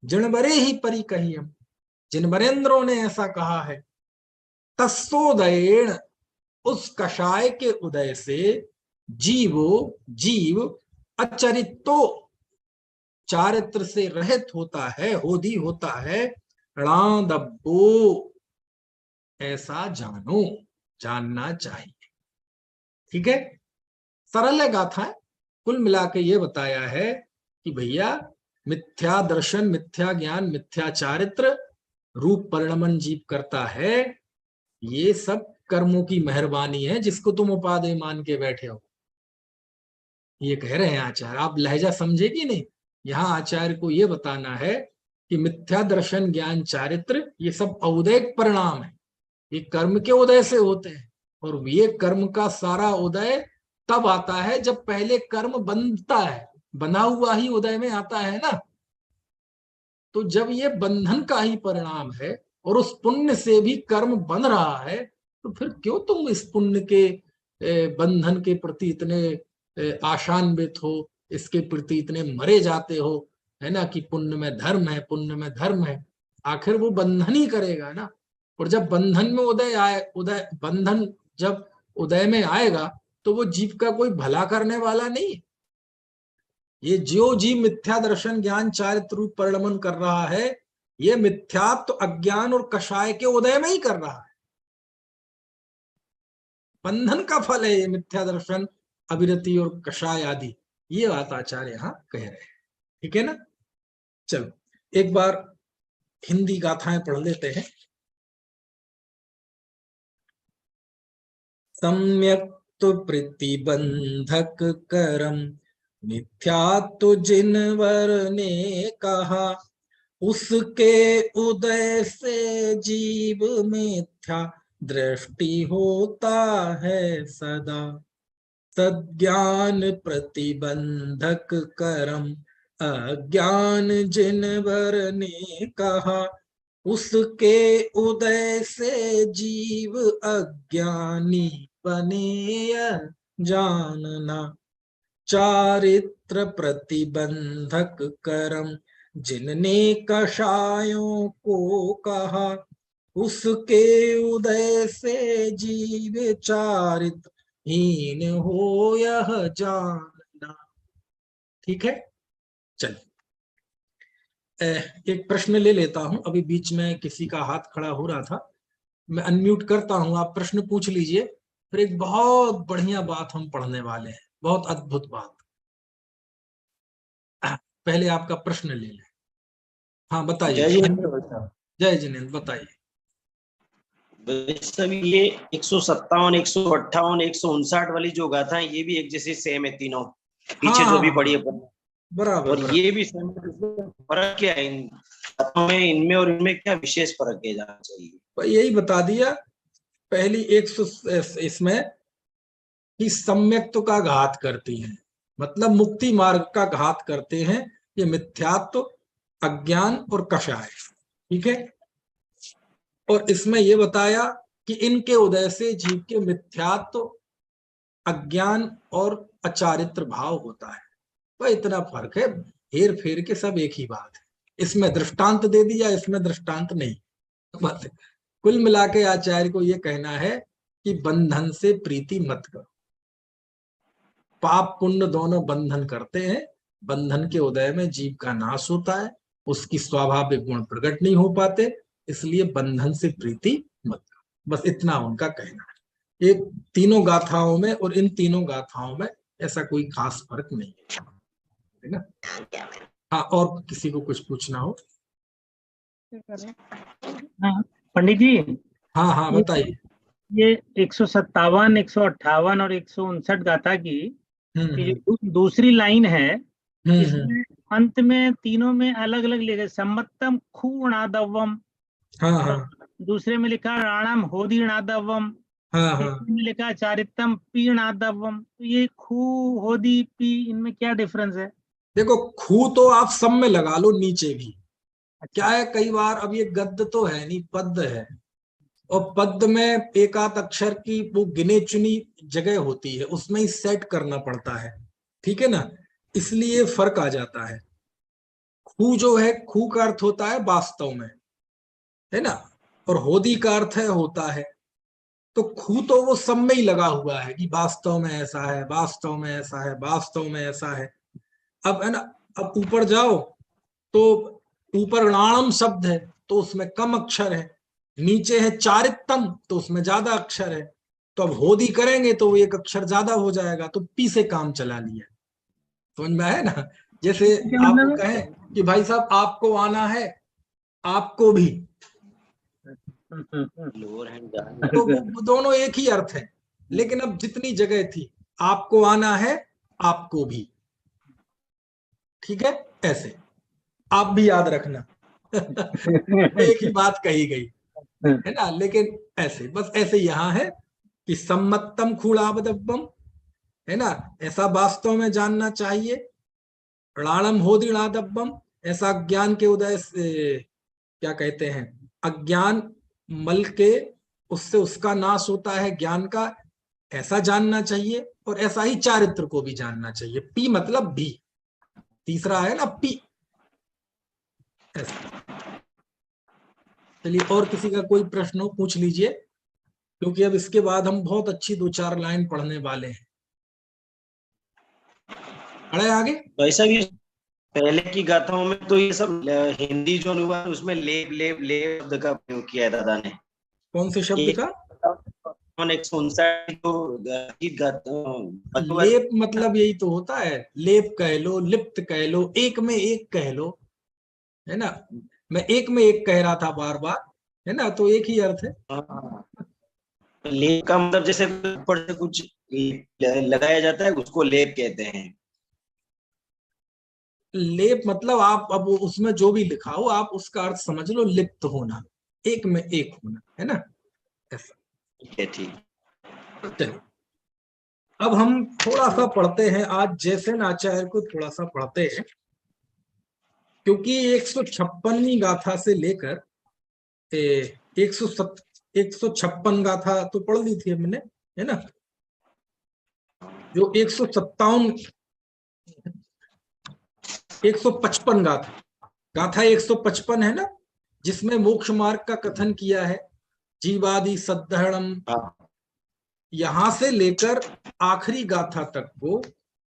जिनबरे ही परी कही हम, जिनबरेंद्रों ने ऐसा कहा है। तस्सोदयेण उस कषाय के उदय से, जीवो जीव अचरितो चारित्र से रहित होता है, होदी होता है, णादब्बो ऐसा जानो, जानना चाहिए। ठीक है, सरल है गाथा। कुल मिला के ये बताया है कि भैया मिथ्या दर्शन, मिथ्या ज्ञान, मिथ्या चारित्र रूप परिणमन जीव करता है। ये सब कर्मों की मेहरबानी है, जिसको तुम उपादेय मान के बैठे हो। ये कह रहे हैं आचार्य, आप लहजा समझे कि नहीं? यहाँ आचार्य को ये बताना है कि मिथ्या दर्शन, ज्ञान, चारित्र ये सब औदैक परिणाम है, ये कर्म के उदय से होते हैं। और ये कर्म का सारा उदय तब आता है जब पहले कर्म बनता है, बना हुआ ही उदय में आता है ना। तो जब ये बंधन का ही परिणाम है और उस पुण्य से भी कर्म बन रहा है, तो फिर क्यों तुम इस पुण्य के बंधन के प्रति इतने आशान्वित हो, इसके प्रति इतने मरे जाते हो, है ना, कि पुण्य में धर्म है, पुण्य में धर्म है। आखिर वो बंधन ही करेगा ना। और जब बंधन में उदय बंधन जब उदय में आएगा, तो वो जीव का कोई भला करने वाला नहीं। ये जो जीव मिथ्या दर्शन, ज्ञान, चारित्र रूप परिणमन कर रहा है, ये मिथ्यात्व, अज्ञान और कषाय के उदय में ही कर रहा है। बंधन का फल है ये मिथ्या दर्शन, अविरति और कषाय आदि। ये बात आचार्य यहाँ कह रहे हैं। ठीक है ना? चलो एक बार हिंदी गाथाएं पढ़ लेते हैं। सम्यक तो प्रतिबंधक करम मिथ्यात्व जिनवर ने कहा, उसके उदय से जीव मिथ्या दृष्टि होता है सदा। तज्ज्ञान प्रतिबंधक करम अज्ञान जिन भर ने कहा, उसके उदय से जीव अज्ञानी बने जानना। चारित्र प्रतिबंधक करम जिनने कषायों को कहा, उसके उदय से जीव चारित्र हीन हो यह जानना। ठीक है, चलिए एक प्रश्न ले लेता हूं। अभी बीच में किसी का हाथ खड़ा हो रहा था, मैं अनम्यूट करता हूं, आप प्रश्न पूछ लीजिए। फिर एक बहुत बढ़िया बात हम पढ़ने वाले हैं, बहुत अद्भुत बात। पहले आपका प्रश्न ले लें। हाँ बताइए। जय जिनेन्द्र भाई साहब। जय जिनेन्द्र, बताइए। सब ये 157, 158, 159 वाली जो गाथा है ये भी एक जैसी सेम है तीनों, पीछे हाँ जो भी हाँ पढ़ी है बराबर और बराबर। ये भी सेम है। फर्क क्या है इन गाथाओं में, इनमें और इनमें क्या विशेष फर्क किया जाना चाहिए? भाई यही बता दिया पहली 100 इसमें कि सम्यक्त्व का घात करती हैं, मतलब मुक्ति मार्ग का घात करते हैं ये मिथ्यात्व, अज्ञान और कषाय। ठीक है, और इसमें ये बताया कि इनके उदय से जीव के मिथ्यात्व, अज्ञान और अचारित्र भाव होता है। वह इतना फर्क है, हेर फेर के सब एक ही बात है। इसमें दृष्टांत दे दिया, इसमें दृष्टांत नहीं। बस कुल मिला के आचार्य को यह कहना है कि बंधन से प्रीति मत करो। पाप पुण्य दोनों बंधन करते हैं, बंधन के उदय में जीव का नाश होता है, उसकी स्वाभाविक गुण प्रकट नहीं हो पाते, इसलिए बंधन से प्रीति मत करो। बस इतना उनका कहना है। एक तीनों गाथाओं में और इन तीनों गाथाओं में ऐसा कोई खास फर्क नहीं है ना। हाँ, और किसी को कुछ पूछना हो? हाँ पंडित जी, हाँ हाँ बताइए। ये 157, 158 और 159 गाथा की ये जो दूसरी लाइन है, इसमें अंत में तीनों में अलग अलग लिखे, सम्मतम खूणादवम, हाँ हाँ दूसरे में लिखा राणम होदीणादवम, हाँ हाँ। तीसरे में लिखा चारितम पीणादवम। तो ये खू होदी पी, इनमें क्या डिफरेंस है? देखो, खू तो आप सब में लगा लो, नीचे भी। क्या है, कई बार अब ये गद्य तो है नहीं, पद्य है, और पद्य में एक आध अक्षर की वो गिने चुनी जगह होती है, उसमें ही सेट करना पड़ता है। ठीक है ना, इसलिए फर्क आ जाता है। खू जो है, खू का अर्थ होता है वास्तव में, है ना, और होदी का अर्थ है होता है। तो खू तो वो सब में ही लगा हुआ है कि वास्तव में ऐसा है, वास्तव में ऐसा है, वास्तव में ऐसा है। अब है ना, अब ऊपर जाओ तो ऊपर णाणम शब्द है तो उसमें कम अक्षर है, नीचे है चारितम तो उसमें ज्यादा अक्षर है। तो अब होदी करेंगे तो एक अक्षर ज्यादा हो जाएगा, तो पी से काम चला लिया। समझ में है ना? जैसे क्या आप मतलब है? कहें कि भाई साहब आपको आना है, आपको भी, लोअर हैंड तो वो दोनों एक ही अर्थ है। लेकिन अब जितनी जगह थी, आपको आना है, आपको भी। ठीक है, ऐसे आप भी याद रखना। एक ही बात कही गई है ना, लेकिन ऐसे, बस ऐसे यहाँ है कि सम्मतम खूड़ाबदब्बम, है ना, ऐसा वास्तव में जानना चाहिए। राणम होदिणादब्बम, ऐसा ज्ञान के उदय से, क्या कहते हैं, अज्ञान मल के उससे उसका नाश होता है ज्ञान का, ऐसा जानना चाहिए। और ऐसा ही चारित्र को भी जानना चाहिए। पी मतलब भी, तीसरा है ना पी, ऐसा। चलिए, और किसी का कोई प्रश्न हो पूछ लीजिए, क्योंकि अब इसके बाद हम बहुत अच्छी 2-4 लाइन पढ़ने वाले हैं। पढ़े आगे। वैसा भी पहले की गाथाओं में तो ये सब हिंदी जो अनुवाद उसमें लेप लेप लेप शब्द का प्रयोग किया है दादा ने। कौन से शब्द का? 159 जो गीत लेप मतलब यही तो होता है, लेप कह लो, लिप्त कह लो, एक में एक कह लो, है ना। मैं एक में एक कह रहा था बार बार, है ना, तो एक ही अर्थ है। लेप का मतलब जैसे ऊपर से कुछ लगाया जाता है उसको लेप कहते हैं। लेप मतलब आप अब उसमें जो भी लिखा हो आप उसका अर्थ समझ लो, लिप्त होना, एक में एक होना, है ना, ऐसा। ठीक है, ठीक। चलिए, अब हम थोड़ा सा पढ़ते हैं, आज जैसे आचार्य को थोड़ा सा पढ़ते हैं, क्योंकि 156वीं गाथा से लेकर 156 गाथा तो पढ़ ली थी हमने, है ना। जो 155 गाथा 155 है ना, जिसमें मोक्ष मार्ग का कथन किया है, जीवादि सद्धरणम, यहां से लेकर आखिरी गाथा तक को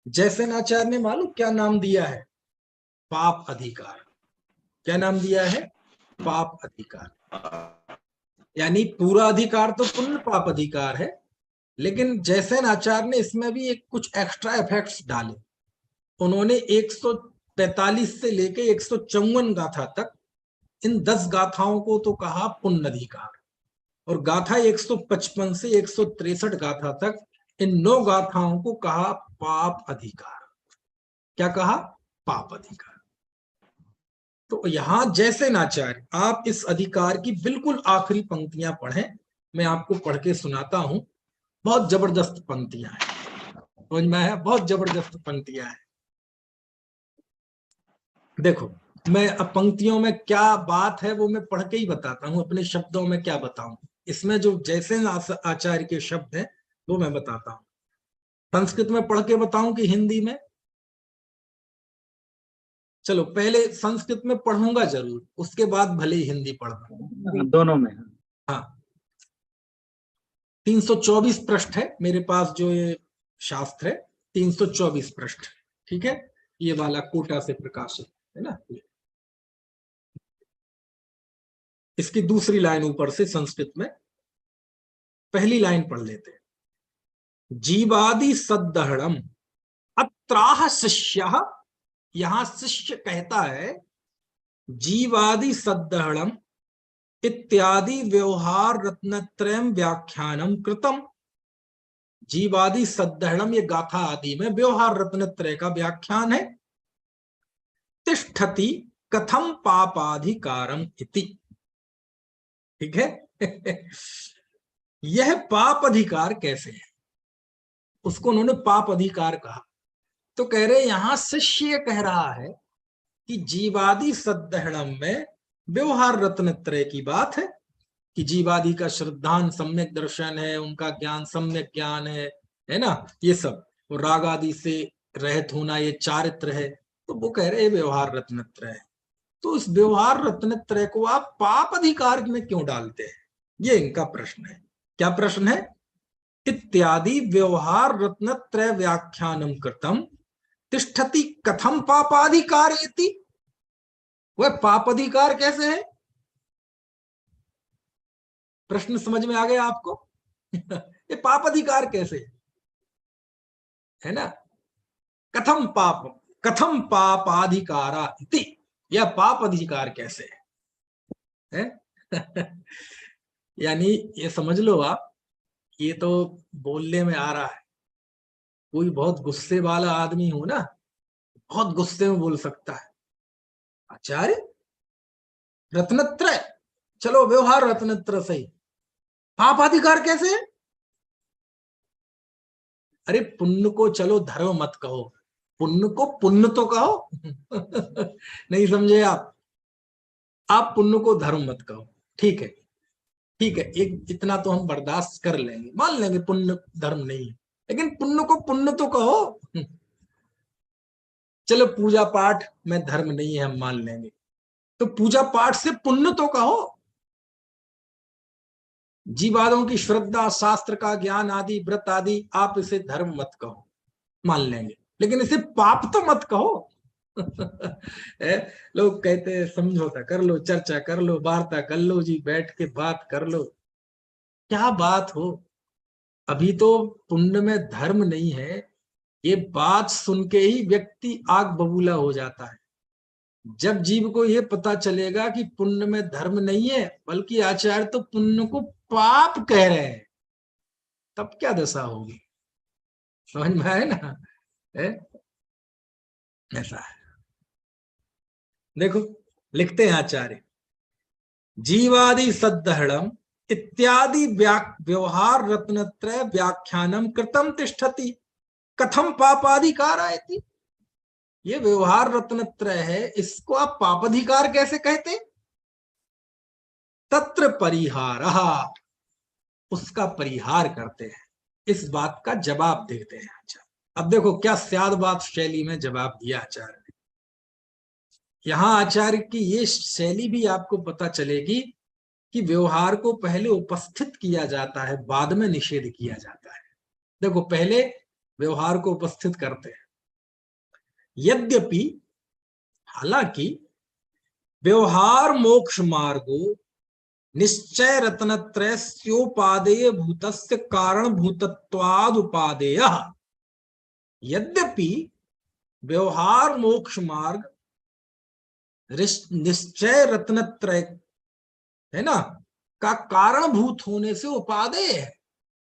जैसे आचार्य ने मालूम क्या नाम दिया है? पाप अधिकार। क्या नाम दिया है? पाप अधिकार। यानी पूरा अधिकार तो पुण्य पाप अधिकार है, लेकिन जैसे आचार्य ने इसमें भी एक कुछ एक्स्ट्रा इफेक्ट्स डाले। उन्होंने 143 से लेके 154 गाथा तक इन 10 गाथाओं को तो कहा पुण्य अधिकार, और गाथा 155 से 163 गाथा तक इन 9 गाथाओं को कहा पाप अधिकार। क्या कहा? पाप अधिकार। तो यहां जैसे आचार्य, आप इस अधिकार की बिल्कुल आखिरी पंक्तियां पढ़ें, मैं आपको पढ़ के सुनाता हूं। बहुत जबरदस्त पंक्तियां हैं, समझ में आया? बहुत जबरदस्त पंक्तियां हैं। देखो, मैं अब पंक्तियों में क्या बात है वो मैं पढ़ के ही बताता हूं, अपने शब्दों में क्या बताऊं। इसमें जो जैसे आचार्य के शब्द हैं वो मैं बताता हूं। संस्कृत में पढ़ के बताऊं कि हिंदी में? चलो पहले संस्कृत में पढ़ूंगा जरूर, उसके बाद भले ही हिंदी पढ़ूंगा। दोनों में। हाँ, 324 पृष्ठ है मेरे पास जो ये शास्त्र है, 324 पृष्ठ, ठीक है। ये वाला कोटा से प्रकाशित है ना। इसकी दूसरी लाइन ऊपर से संस्कृत में, पहली लाइन पढ़ लेते हैं। जीवादि सद्दहणम अत्राह शिष्य, यहां शिष्य कहता है जीवादि सद्दहणम इत्यादि व्यवहार रत्नत्रयम व्याख्यानम कृतम। जीवादि सद्दहणम, ये गाथा आदि में व्यवहार रत्नत्रय का व्याख्यान है। तिष्ठति कथम पापाधिकारम इति, ठीक है। यह पाप अधिकार कैसे है, उसको उन्होंने पाप अधिकार कहा। तो कह रहे यहां शिष्य कह रहा है कि जीवादि सद्दहणम में व्यवहार रत्नत्रय की बात है, कि जीवादि का श्रद्धान सम्यक दर्शन है, उनका ज्ञान सम्यक ज्ञान है ना, ये सब, और राग आदि से रहित होना ये चारित्र है। तो वो कह रहे व्यवहार रत्नत्रय है। तो इस व्यवहार रत्नत्रय को आप पाप अधिकार में क्यों डालते हैं, ये इनका प्रश्न है। क्या प्रश्न है? इत्यादि व्यवहार रत्नत्रय व्याख्यानम कृतम तिष्ठति कथम पापाधिकार इति, वह पापाधिकार कैसे है? प्रश्न समझ में आ गया आपको? ये पापाधिकार कैसे है ना? कथम पापाधिकारा इति, यह पाप अधिकार कैसे है? यानी ये समझ लो आप, ये तो बोलने में आ रहा है, कोई बहुत गुस्से वाला आदमी हो ना, बहुत गुस्से में बोल सकता है, आचार्य रत्नत्रय, चलो व्यवहार रत्नत्रय सही, पापाधिकार कैसे? अरे पुण्य को चलो धर्म मत कहो, पुण्य को पुण्य तो कहो। नहीं समझे आप पुण्य को धर्म मत कहो, ठीक है, ठीक है, एक इतना तो हम बर्दाश्त कर लेंगे, मान लेंगे पुण्य धर्म नहीं है, लेकिन पुण्य को पुण्य तो कहो। चलो पूजा पाठ में धर्म नहीं है हम मान लेंगे, तो पूजा पाठ से पुण्य तो कहो। जीवादों की श्रद्धा, शास्त्र का ज्ञान आदि, व्रत आदि, आप इसे धर्म मत कहो, मान लेंगे, लेकिन इसे पाप तो मत कहो। लोग कहते हैं समझौता कर लो, चर्चा कर लो, वार्ता कर लो जी, बैठ के बात कर लो। क्या बात हो, अभी तो पुण्य में धर्म नहीं है, ये बात सुन के ही व्यक्ति आग बबूला हो जाता है। जब जीव को ये पता चलेगा कि पुण्य में धर्म नहीं है, बल्कि आचार्य तो पुण्य को पाप कह रहे हैं, तब क्या दशा होगी? समझ में आए ना? ऐसा है। देखो लिखते हैं आचार्य, जीवादि सद्दहणम इत्यादि व्यवहार रत्नत्रय व्याख्यानम कृतम तिष्ठति कथम पापाधिकार आयति। ये व्यवहार रत्नत्रय है, इसको आप पापाधिकार कैसे कहते? तत्र परिहारः, उसका परिहार करते हैं। इस बात का जवाब देते हैं आचार्य। अब देखो क्या स्यादबाद शैली में जवाब दिया आचार्य ने। यहां आचार्य की ये शैली भी आपको पता चलेगी कि व्यवहार को पहले उपस्थित किया जाता है, बाद में निषेध किया जाता है। देखो पहले व्यवहार को उपस्थित करते हैं। यद्यपि, हालांकि, व्यवहार मोक्ष मार्गो निश्चय रत्नत्रयस्योपादेय भूतस्य कारण भूतत्वाद उपादेयः। यद्यपि व्यवहार मोक्ष मार्ग निश्चय रत्नत्रय है ना का कारणभूत होने से उपादेय है,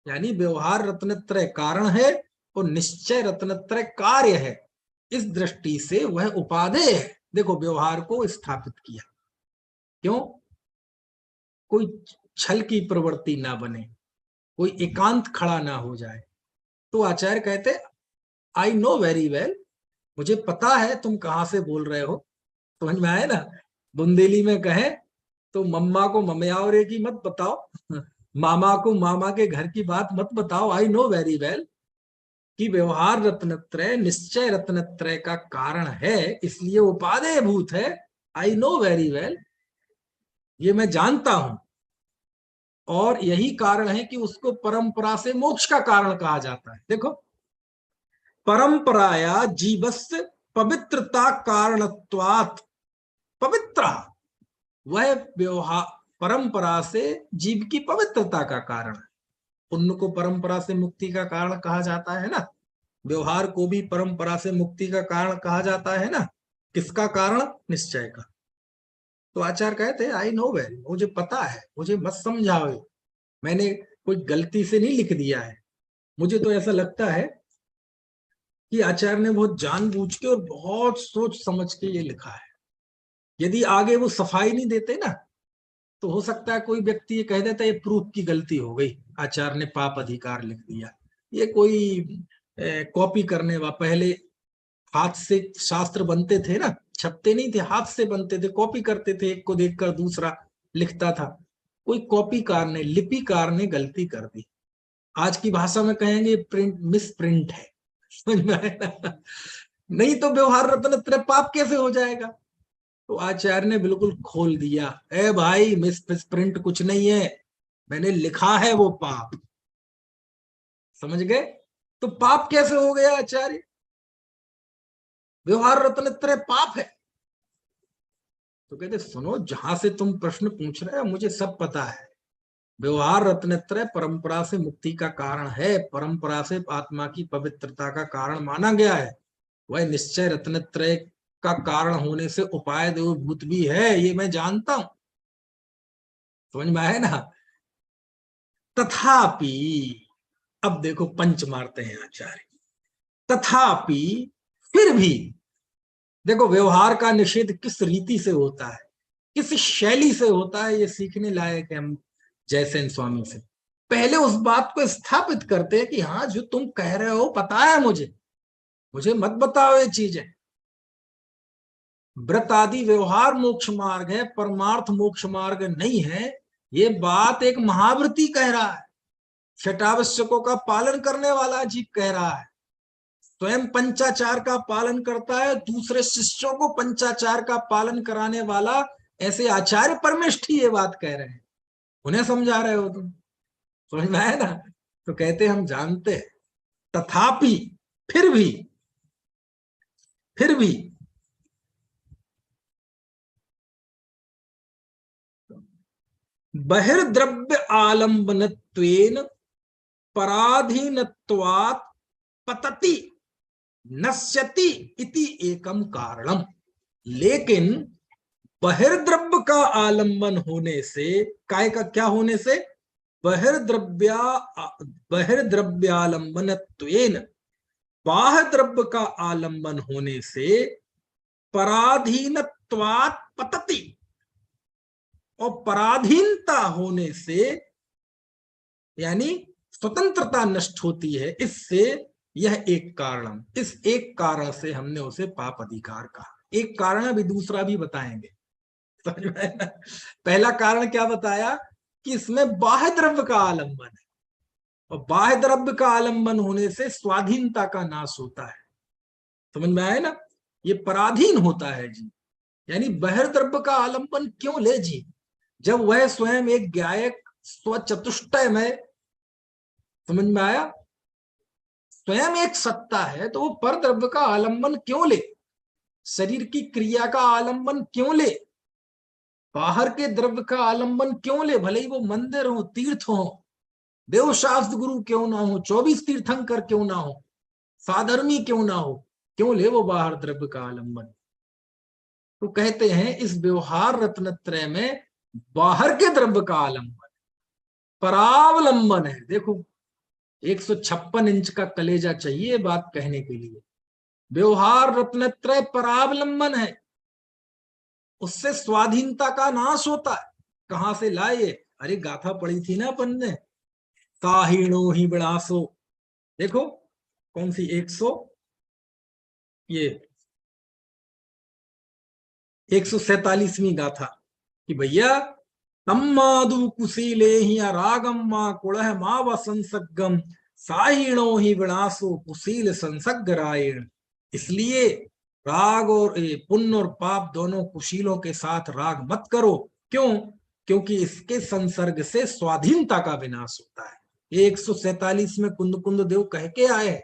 यानी व्यवहार रत्नत्रय कारण है और निश्चय रत्नत्रय कार्य है। इस दृष्टि से वह उपादेय है। देखो व्यवहार को स्थापित किया, क्यों? कोई छल की प्रवृत्ति ना बने, कोई एकांत खड़ा ना हो जाए। तो आचार्य कहते आई नो वेरी वेल, मुझे पता है तुम कहां से बोल रहे हो। समझ में आए ना? बुंदेली में कहे तो मम्मा को ममयावरे की मत बताओ, मामा को मामा के घर की बात मत बताओ। आई नो वेरी वेल कि व्यवहार रत्नत्रय निश्चय रत्नत्रय का कारण है, इसलिए उपादेय भूत है। आई नो वेरी वेल, ये मैं जानता हूं। और यही कारण है कि उसको परंपरा से मोक्ष का कारण कहा जाता है। देखो, परंपराया जीवस्य पवित्रता कारणत्वात् पवित्र, वह व्यवहार परंपरा से जीव की पवित्रता का कारण है। पुण्य को परंपरा से मुक्ति का कारण कहा जाता है ना, व्यवहार को भी परंपरा से मुक्ति का कारण कहा जाता है ना। किसका कारण? निश्चय का। तो आचार्य कहते हैं आई नो वेल, मुझे पता है, मुझे मत समझाओ, मैंने कोई गलती से नहीं लिख दिया है। मुझे तो ऐसा लगता है कि आचार्य ने बहुत जानबूझ के और बहुत सोच समझ के ये लिखा है। यदि आगे वो सफाई नहीं देते ना, तो हो सकता है कोई व्यक्ति ये कह देता है ये प्रूफ की गलती हो गई, आचार्य ने पाप अधिकार लिख दिया। ये कोई कॉपी करने वाला, पहले हाथ से शास्त्र बनते थे ना, छपते नहीं थे, हाथ से बनते थे, कॉपी करते थे, एक को देखकर दूसरा लिखता था। कोई कॉपीकार ने, लिपिकार ने गलती कर दी। आज की भाषा में कहेंगे प्रिंट मिस प्रिंट है। समझ में आया? नहीं तो व्यवहार रत्नत्रय पाप कैसे हो जाएगा? तो आचार्य ने बिल्कुल खोल दिया, ए भाई मिस प्रिंट कुछ नहीं है, मैंने लिखा है वो पाप। समझ गए? तो पाप कैसे हो गया आचार्य? व्यवहार रत्नत्रय पाप है। तो कहते सुनो, जहां से तुम प्रश्न पूछ रहे हो मुझे सब पता है। व्यवहार रत्नत्रय परंपरा से मुक्ति का कारण है, परंपरा से आत्मा की पवित्रता का कारण माना गया है। वह निश्चय रत्नत्रय का कारण होने से उपाय देवभूत भी है, ये मैं जानता हूं। समझ में आए ना? तथापि, अब देखो पंच मारते हैं आचार्य, तथापि फिर भी देखो व्यवहार का निषेध किस रीति से होता है, किस शैली से होता है, ये सीखने लायक है। हम जयसेन स्वामी से पहले उस बात को स्थापित करते हैं कि हाँ जो तुम कह रहे हो पता है मुझे मत बताओ ये चीजें। व्रत आदि व्यवहार मोक्ष मार्ग है, परमार्थ मोक्ष मार्ग नहीं है, ये बात एक महाव्रती कह रहा है, षटावश्यकों का पालन करने वाला जीव कह रहा है, स्वयं पंचाचार का पालन करता है, दूसरे शिष्यों को पंचाचार का पालन कराने वाला ऐसे आचार्य परमेष्ठी ये बात कह रहे हैं, उन्हें समझा रहे हो तुम। समझ में आया ना? तो कहते हम जानते हैं, तथापि फिर भी बहिर्द्रव्य आलंबनत्वेन पराधीनत्वात् पतति नश्यति इति एकम कारणम। लेकिन बहिर्द्रव्य का आलंबन होने से, काय का क्या होने से? बहिर्द्रव्यालंबनत्वेन, बाह्य द्रव्य का आलंबन होने से पराधीनत्वात् पतति, और पराधीनता होने से यानी स्वतंत्रता नष्ट होती है, इससे यह एक कारण, इस एक कारण से हमने उसे पाप अधिकार कहा। एक कारण अभी दूसरा भी बताएंगे, समझ में ना। पहला कारण क्या बताया कि इसमें बाह्य द्रव्य का आलंबन है, और बाह्य द्रव्य का आलंबन होने से स्वाधीनता का नाश होता है। समझ में आया ना, ये पराधीन होता है जी। यानी बहिर्द्रव्य का आलंबन क्यों ले जी, जब वह स्वयं एक गायक स्वचतुष्टय में, समझ में आया, स्वयं एक सत्ता है, तो वो पर द्रव्य का आलंबन क्यों ले, शरीर की क्रिया का आलंबन क्यों ले, बाहर के द्रव्य का आलंबन क्यों ले, भले ही वो मंदिर हो, तीर्थ हो, देवशास्त्र गुरु क्यों ना हो, 24 तीर्थंकर क्यों ना हो, साधर्मी क्यों ना हो, क्यों ले वो बाहर द्रव्य का आलंबन। तो कहते हैं इस व्यवहार रत्नत्रय में बाहर के द्रव्य का आलंबन, परावलंबन है। देखो 156 इंच का कलेजा चाहिए बात कहने के लिए। व्यवहार रत्नत्रय परावलंबन है, उससे स्वाधीनता का नाश होता है। कहां से लाए, अरे गाथा पढ़ी थी ना अपन ने, साहिणो ही विलासो। देखो कौन सी 147वीं गाथा कि भैया तम्मादु कुशीले ही रागम मा कुलह मा वसंसगम साहिणो ही विनाशो कुशील संसग्रायण। इसलिए राग और पुण्य और पाप दोनों कुशीलों के साथ राग मत करो। क्यों? क्योंकि इसके संसर्ग से स्वाधीनता का विनाश होता है। ये 147 में कुंद कुंद देव कह के आए।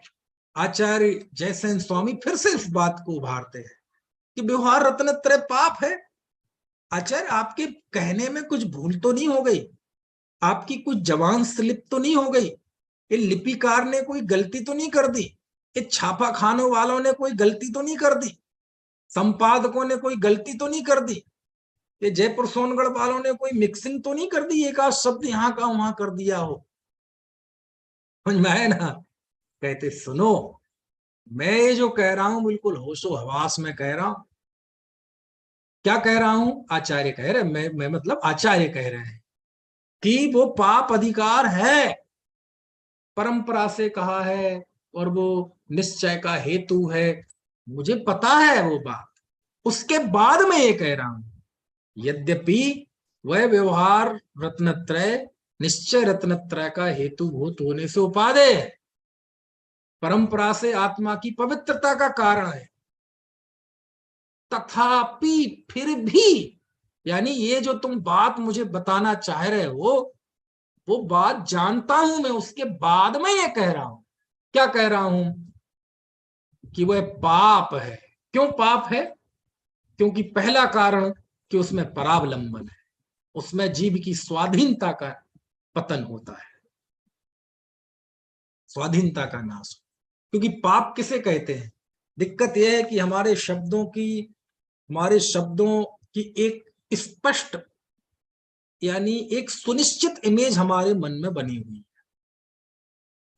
आचार्य जयसेन स्वामी फिर से इस बात को उभारते हैं कि व्यवहार रत्नत्रय पाप है। आचार्य आपके कहने में कुछ भूल तो नहीं हो गई, आपकी कुछ जबान स्लिप तो नहीं हो गई, ये लिपिकार ने कोई गलती तो नहीं कर दी, ये छापा खाने वालों ने कोई गलती तो नहीं कर दी, संपादकों ने कोई गलती तो नहीं कर दी, ये जयपुर सोनगढ़ वालों ने कोई मिक्सिंग तो नहीं कर दी, एक आध शब्द यहाँ का वहां कर दिया हो। समझ में आया ना। कहते सुनो, मैं ये जो कह रहा हूं बिल्कुल होशो हवास में कह रहा हूं। क्या कह रहा हूं? आचार्य कह रहे, मैं मतलब आचार्य कह रहे हैं कि वो पाप अधिकार है, परंपरा से कहा है, और वो निश्चय का हेतु है, मुझे पता है वो बात। उसके बाद में ये कह रहा हूं, यद्यपि वह व्यवहार रत्नत्रय निश्चय रत्नत्रय का हेतुभूत होने से उपादेय है, परंपरा से आत्मा की पवित्रता का कारण है, तथापि फिर भी, यानी ये जो तुम बात मुझे बताना चाह रहे हो वो बात जानता हूं मैं, उसके बाद में ये कह रहा हूं। क्या कह रहा हूं? कि वह पाप है। क्यों पाप है? क्योंकि पहला कारण कि उसमें परावलंबन है, उसमें जीव की स्वाधीनता का पतन होता है, स्वाधीनता का नाश। क्योंकि पाप किसे कहते हैं? दिक्कत यह है कि हमारे शब्दों की एक स्पष्ट यानी एक सुनिश्चित इमेज हमारे मन में बनी हुई है।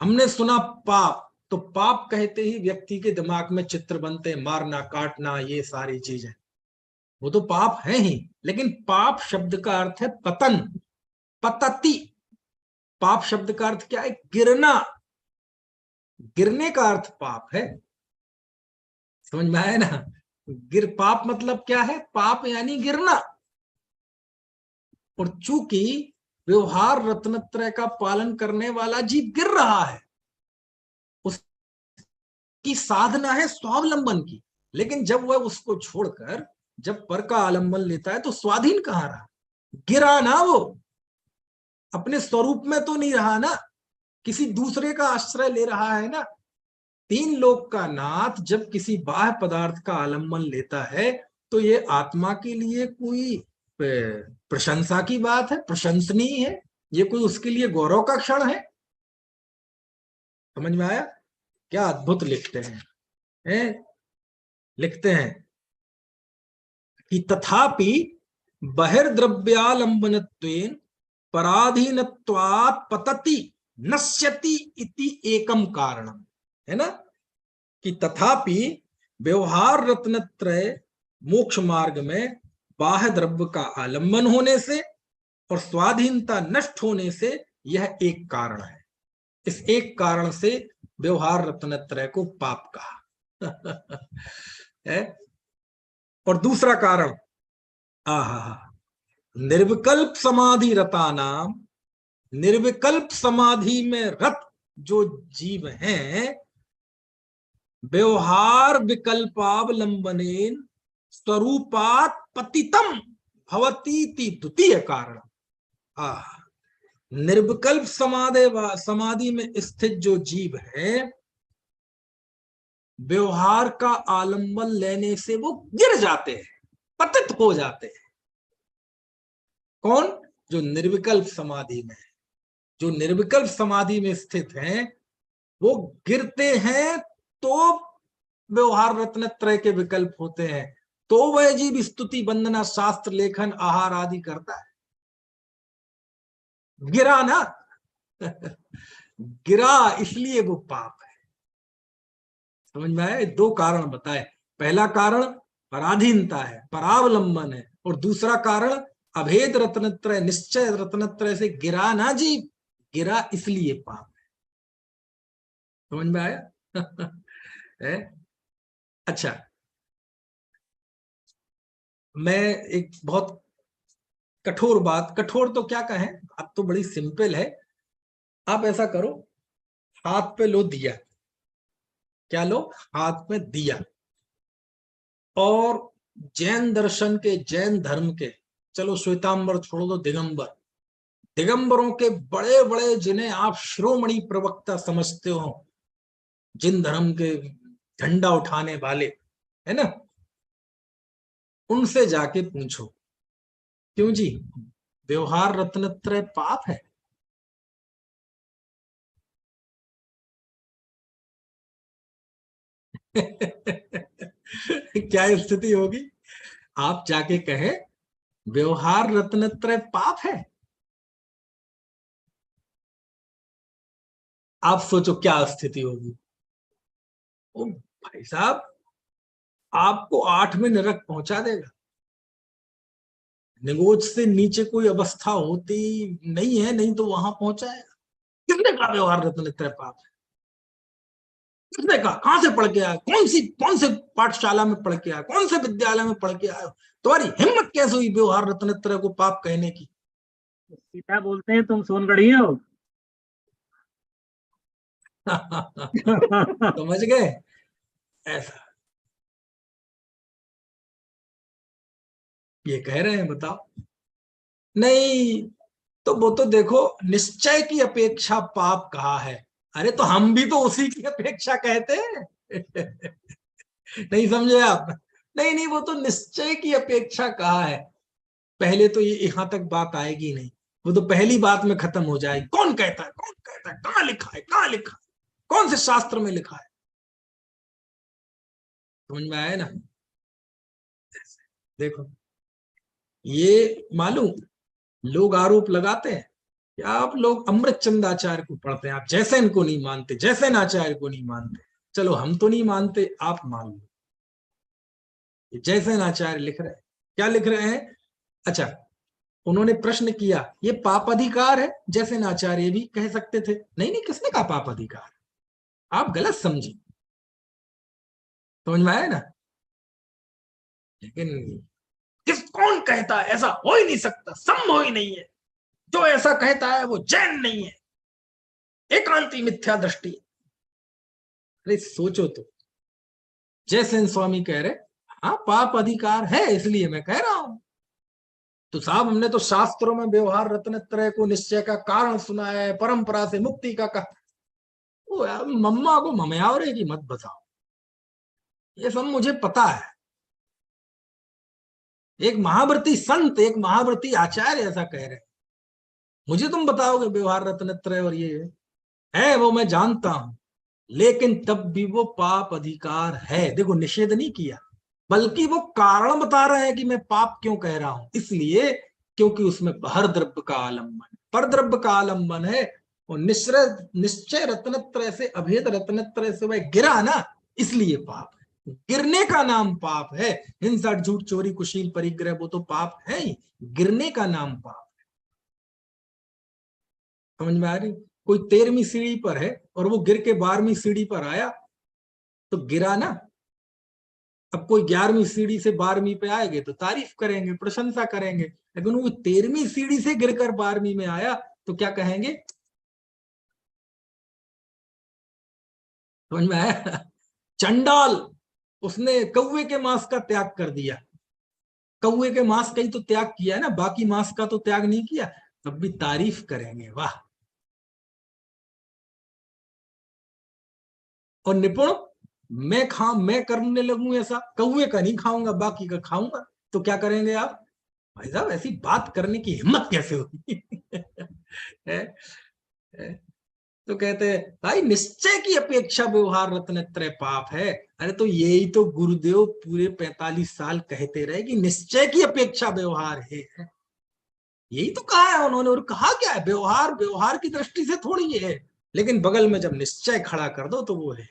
हमने सुना पाप, तो पाप कहते ही व्यक्ति के दिमाग में चित्र बनते हैं, मारना काटना, ये सारी चीजें, वो तो पाप है ही। लेकिन पाप शब्द का अर्थ है पतन, पतति। पाप शब्द का अर्थ क्या है? गिरना, गिरने का अर्थ पाप है। समझ में आया ना। पाप मतलब क्या है? पाप यानी गिरना। और चूंकि व्यवहार रत्नत्रय का पालन करने वाला जीव गिर रहा है, उसकी साधना है स्वावलंबन की, लेकिन जब वह उसको छोड़कर जब पर का आलंबन लेता है तो स्वाधीन कहाँ रहा? गिरा ना, वो अपने स्वरूप में तो नहीं रहा ना, किसी दूसरे का आश्रय ले रहा है ना। तीन लोक का नाथ जब किसी बाह्य पदार्थ का आलंबन लेता है तो ये आत्मा के लिए कोई प्रशंसा की बात है, प्रशंसनीय है, ये कोई उसके लिए गौरव का क्षण है। समझ में आया? क्या अद्भुत लिखते हैं, लिखते हैं कि तथापि बहिर्द्रव्यालंबनत्वेन पराधीनत्वात् पतति नश्यति इति एकम कारणम, है ना। कि तथापि व्यवहार रत्नत्रय मोक्ष मार्ग में बाह्य द्रव्य का आलंबन होने से और स्वाधीनता नष्ट होने से यह एक कारण है। इस एक कारण से व्यवहार रत्नत्रय को पाप कहा है। और दूसरा कारण, निर्विकल्प समाधि रता नाम, निर्विकल्प समाधि में रत जो जीव हैं, व्यवहार विकल्पावलंबनेन स्वरूपात पतितम भवतीति द्वितीय कारण। निर्विकल्प समाधि में स्थित जो जीव है, व्यवहार का आलंबन लेने से वो गिर जाते हैं, पतित हो जाते हैं। कौन? जो निर्विकल्प समाधि में है। जो निर्विकल्प समाधि में स्थित हैं वो गिरते हैं तो व्यवहार रत्नत्रय के विकल्प होते हैं, तो वह जीव स्तुति वंदना शास्त्र लेखन आहार आदि करता है। गिरा ना गिरा, इसलिए वो पाप है। समझ में आया? दो कारण बताए। पहला कारण पराधीनता है, परावलंबन है, और दूसरा कारण अभेद रत्नत्रय, निश्चय रत्नत्रय से गिरा ना जीव, गिरा इसलिए पाप है। समझ में आया? अच्छा, मैं एक बहुत कठोर बात, कठोर तो क्या कहें, अब तो बड़ी सिंपल है। आप ऐसा करो, हाथ पे लो दिया, क्या लो? हाथ में दिया। और जैन दर्शन के, जैन धर्म के, चलो श्वेतांबर छोड़ दो, दिगंबर, दिगंबरों के बड़े बड़े जिन्हें आप शिरोमणि प्रवक्ता समझते हो, जिन धर्म के झंडा उठाने वाले है ना, उनसे जाके पूछो, क्यों जी व्यवहार रत्नत्रय पाप है? क्या स्थिति होगी? आप जाके कहे व्यवहार रत्नत्रय पाप है, आप सोचो क्या स्थिति होगी। ओ भाई साहब, आपको 8 में नरक पहुंचा देगा। निगोज से नीचे कोई अवस्था होती नहीं है, नहीं तो वहां पहुंचाएगा। किसने कहा व्यवहार रत्नत्रय पाप है? किसने कहा? कहां से पढ़ के आया? कौन से पाठशाला में पढ़ के आया? कौन से विद्यालय में पढ़ के आया? तुम्हारी हिम्मत कैसे हुई व्यवहार रत्नत्रय को पाप कहने की? सीधा बोलते हैं, तुम सोनगढ़ी हो। समझ गए? ऐसा ये कह रहे हैं, बताओ। नहीं तो वो तो देखो, निश्चय की अपेक्षा पाप कहा है। अरे तो हम भी तो उसी की अपेक्षा कहते हैं। नहीं समझे आप? नहीं नहीं, वो तो निश्चय की अपेक्षा कहा है। पहले तो ये यहां तक बात आएगी नहीं, वो तो पहली बात में खत्म हो जाएगी। कौन कहता है, कौन कहता है, कहां लिखा है, कहां लिखा है, कौन से शास्त्र में लिखा है? समझ में आया ना? देखो, ये मालूम, लोग आरोप लगाते हैं कि आप लोग अमृत चंद आचार्य को पढ़ते हैं, आप जैसैन को नहीं मानते, जैसैन आचार्य को नहीं मानते। चलो हम तो नहीं मानते, आप मान लो। जैसैन आचार्य लिख रहे हैं, क्या लिख रहे हैं? अच्छा, उन्होंने प्रश्न किया, ये पाप अधिकार है? जैसैन आचार्य भी कह सकते थे, नहीं नहीं, किसने कहा पाप अधिकार? आप गलत समझे। समझ में आया ना? लेकिन कौन कहता है? ऐसा हो ही नहीं सकता, संभव ही नहीं है। जो ऐसा कहता है वो जैन नहीं है, एकांती मिथ्या दृष्टि। अरे सोचो तो, जैसैन स्वामी कह रहे हाँ पाप अधिकार है, इसलिए मैं कह रहा हूं। तो साहब, हमने तो शास्त्रों में व्यवहार रत्नत्रय को निश्चय का कारण सुना है, परंपरा से मुक्ति का कहा। ओ यार, मम्मा को ममयावरे की मत बताओ, ये सब मुझे पता है। एक महाव्रती संत, एक महाव्रती आचार्य ऐसा कह रहे, मुझे तुम बताओगे व्यवहार रत्नत्रय और ये है? वो मैं जानता हूं, लेकिन तब भी वो पाप अधिकार है। देखो, निषेध नहीं किया, बल्कि वो कारण बता रहे हैं कि मैं पाप क्यों कह रहा हूं। इसलिए क्योंकि उसमें हर द्रव्य का आलंबन, पर द्रव्य का आलंबन है। और निश्चय रत्नत्रय से, अभेद रत्नत्रय से वह गिरा ना, इसलिए पाप है। गिरने का नाम पाप है। हिंसा, झूठ, चोरी, कुशील, परिग्रह, वो तो पाप है ही। गिरने का नाम पाप है। समझ में आ रही? कोई 13वीं सीढ़ी पर है और वो गिर के 12वीं सीढ़ी पर आया तो गिरा ना। अब कोई 11वीं सीढ़ी से 12वीं पे आएंगे तो तारीफ करेंगे, प्रशंसा करेंगे, लेकिन वो 13वीं सीढ़ी से गिरकर 12वीं में आया तो क्या कहेंगे? समझ में आया? चंडाल, उसने कौवे के मांस का त्याग कर दिया। कौवे के मांस का ही तो त्याग किया है ना, बाकी मांस का तो त्याग नहीं किया, तब भी तारीफ करेंगे, वाह। और निपुण, मैं करने लगूं ऐसा, कौवे का नहीं खाऊंगा, बाकी का खाऊंगा, तो क्या करेंगे आप? भाई साहब ऐसी बात करने की हिम्मत कैसे हुई? तो कहते हैं भाई निश्चय की अपेक्षा व्यवहार रत्नत्रय पाप है। अरे तो यही तो गुरुदेव पूरे 45 साल कहते रहे कि निश्चय की अपेक्षा व्यवहार है। यही तो कहा है उन्होंने। और कहा क्या है? व्यवहार व्यवहार की दृष्टि से थोड़ी है, लेकिन बगल में जब निश्चय खड़ा कर दो तो वो है।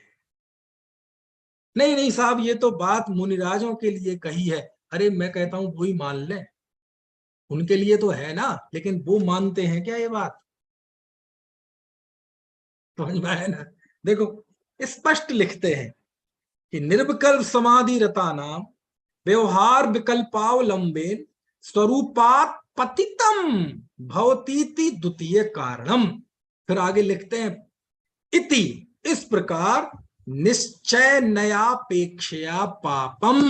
नहीं नहीं साहब, ये तो बात मुनिराजों के लिए कही है। अरे मैं कहता हूं वही मान लें, उनके लिए तो है ना, लेकिन वो मानते हैं क्या ये बात? समझ में आया ना? देखो स्पष्ट लिखते हैं कि निर्विकल्प समाधि रता नाम व्यवहार विकल्पावलंबेन स्वरूपात पतितम भवतीति द्वितीय कारणम। फिर आगे लिखते हैं इति, इस प्रकार निश्चय नयापेक्षया पापम,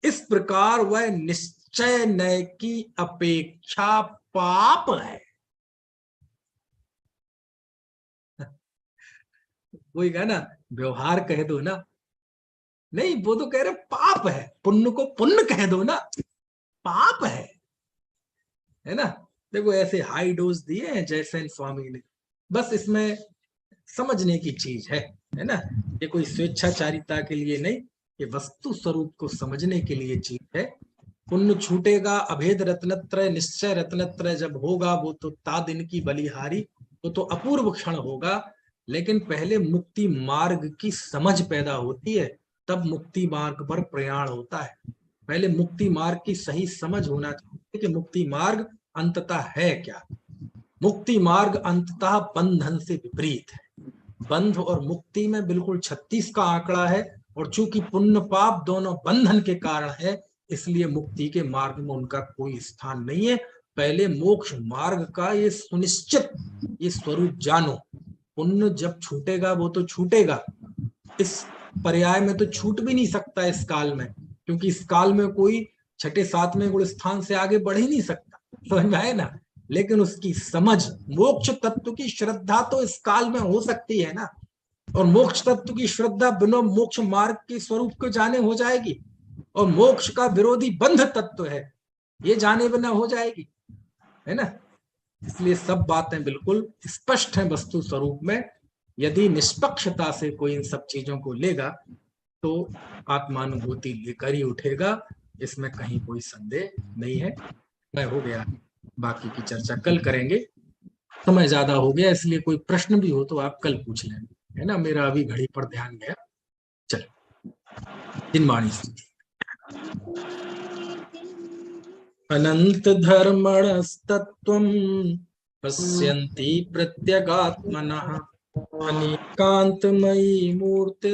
इस प्रकार वह निश्चय नय की अपेक्षा पाप है। वही कहा ना, व्यवहार कह दो ना, नहीं वो तो कह रहे पाप है, पुण्य को पुण्य कह दो ना, पाप है ना। देखो ऐसे हाई डोज दिए हैं जयसेन स्वामी ने, बस इसमें समझने की चीज है ना। ये कोई स्वेच्छाचारिता के लिए नहीं, ये वस्तु स्वरूप को समझने के लिए चीज है। पुण्य छूटेगा, अभेद रत्नत्रय निश्चय रत्नत्रय जब होगा, वो तो ता दिन की बलिहारी, वो तो अपूर्व क्षण होगा। लेकिन पहले मुक्ति मार्ग की समझ पैदा होती है, तब मुक्ति मार्ग पर प्रयाण होता है। पहले मुक्ति मार्ग की सही समझ होना चाहिए कि मुक्ति मार्ग अंततः है क्या। मुक्ति मार्ग अंततः बंधन से विपरीत है। बंध और मुक्ति में बिल्कुल 36 का आंकड़ा है, और चूंकि पुण्य पाप दोनों बंधन के कारण है, इसलिए मुक्ति के मार्ग में उनका कोई स्थान नहीं है। पहले मोक्ष मार्ग का ये सुनिश्चित ये स्वरूप जानो। पुण्य जब छूटेगा वो तो छूटेगा, इस पर्याय में तो छूट भी नहीं सकता इस काल में, क्योंकि इस काल में कोई 6ठे 7वें गुण स्थान से आगे बढ़ ही नहीं सकता, समझ में आए ना। लेकिन उसकी समझ, मोक्ष तत्व की श्रद्धा तो इस काल में हो सकती है ना, और मोक्ष तत्व की श्रद्धा बिना मोक्ष मार्ग के स्वरूप को जाने हो जाएगी, और मोक्ष का विरोधी बंध तत्व है, ये जाने बिना हो जाएगी, है ना। इसलिए सब बातें बिल्कुल स्पष्ट हैं वस्तु स्वरूप में। यदि निष्पक्षता से कोई इन सब चीजों को लेगा तो आत्मानुभूति लेकर ही उठेगा, इसमें कहीं कोई संदेह नहीं है। मैं हो गया, बाकी की चर्चा कल करेंगे, समय ज्यादा हो गया, इसलिए कोई प्रश्न भी हो तो आप कल पूछ लें, है ना। मेरा अभी घड़ी पर ध्यान गया। चलो दिनवाणी स्तुति। अनंत धर्मणस्तत्त्वं पश्यन्ति प्रत्यगात्मनः अनेकान्तमयी मूर्ति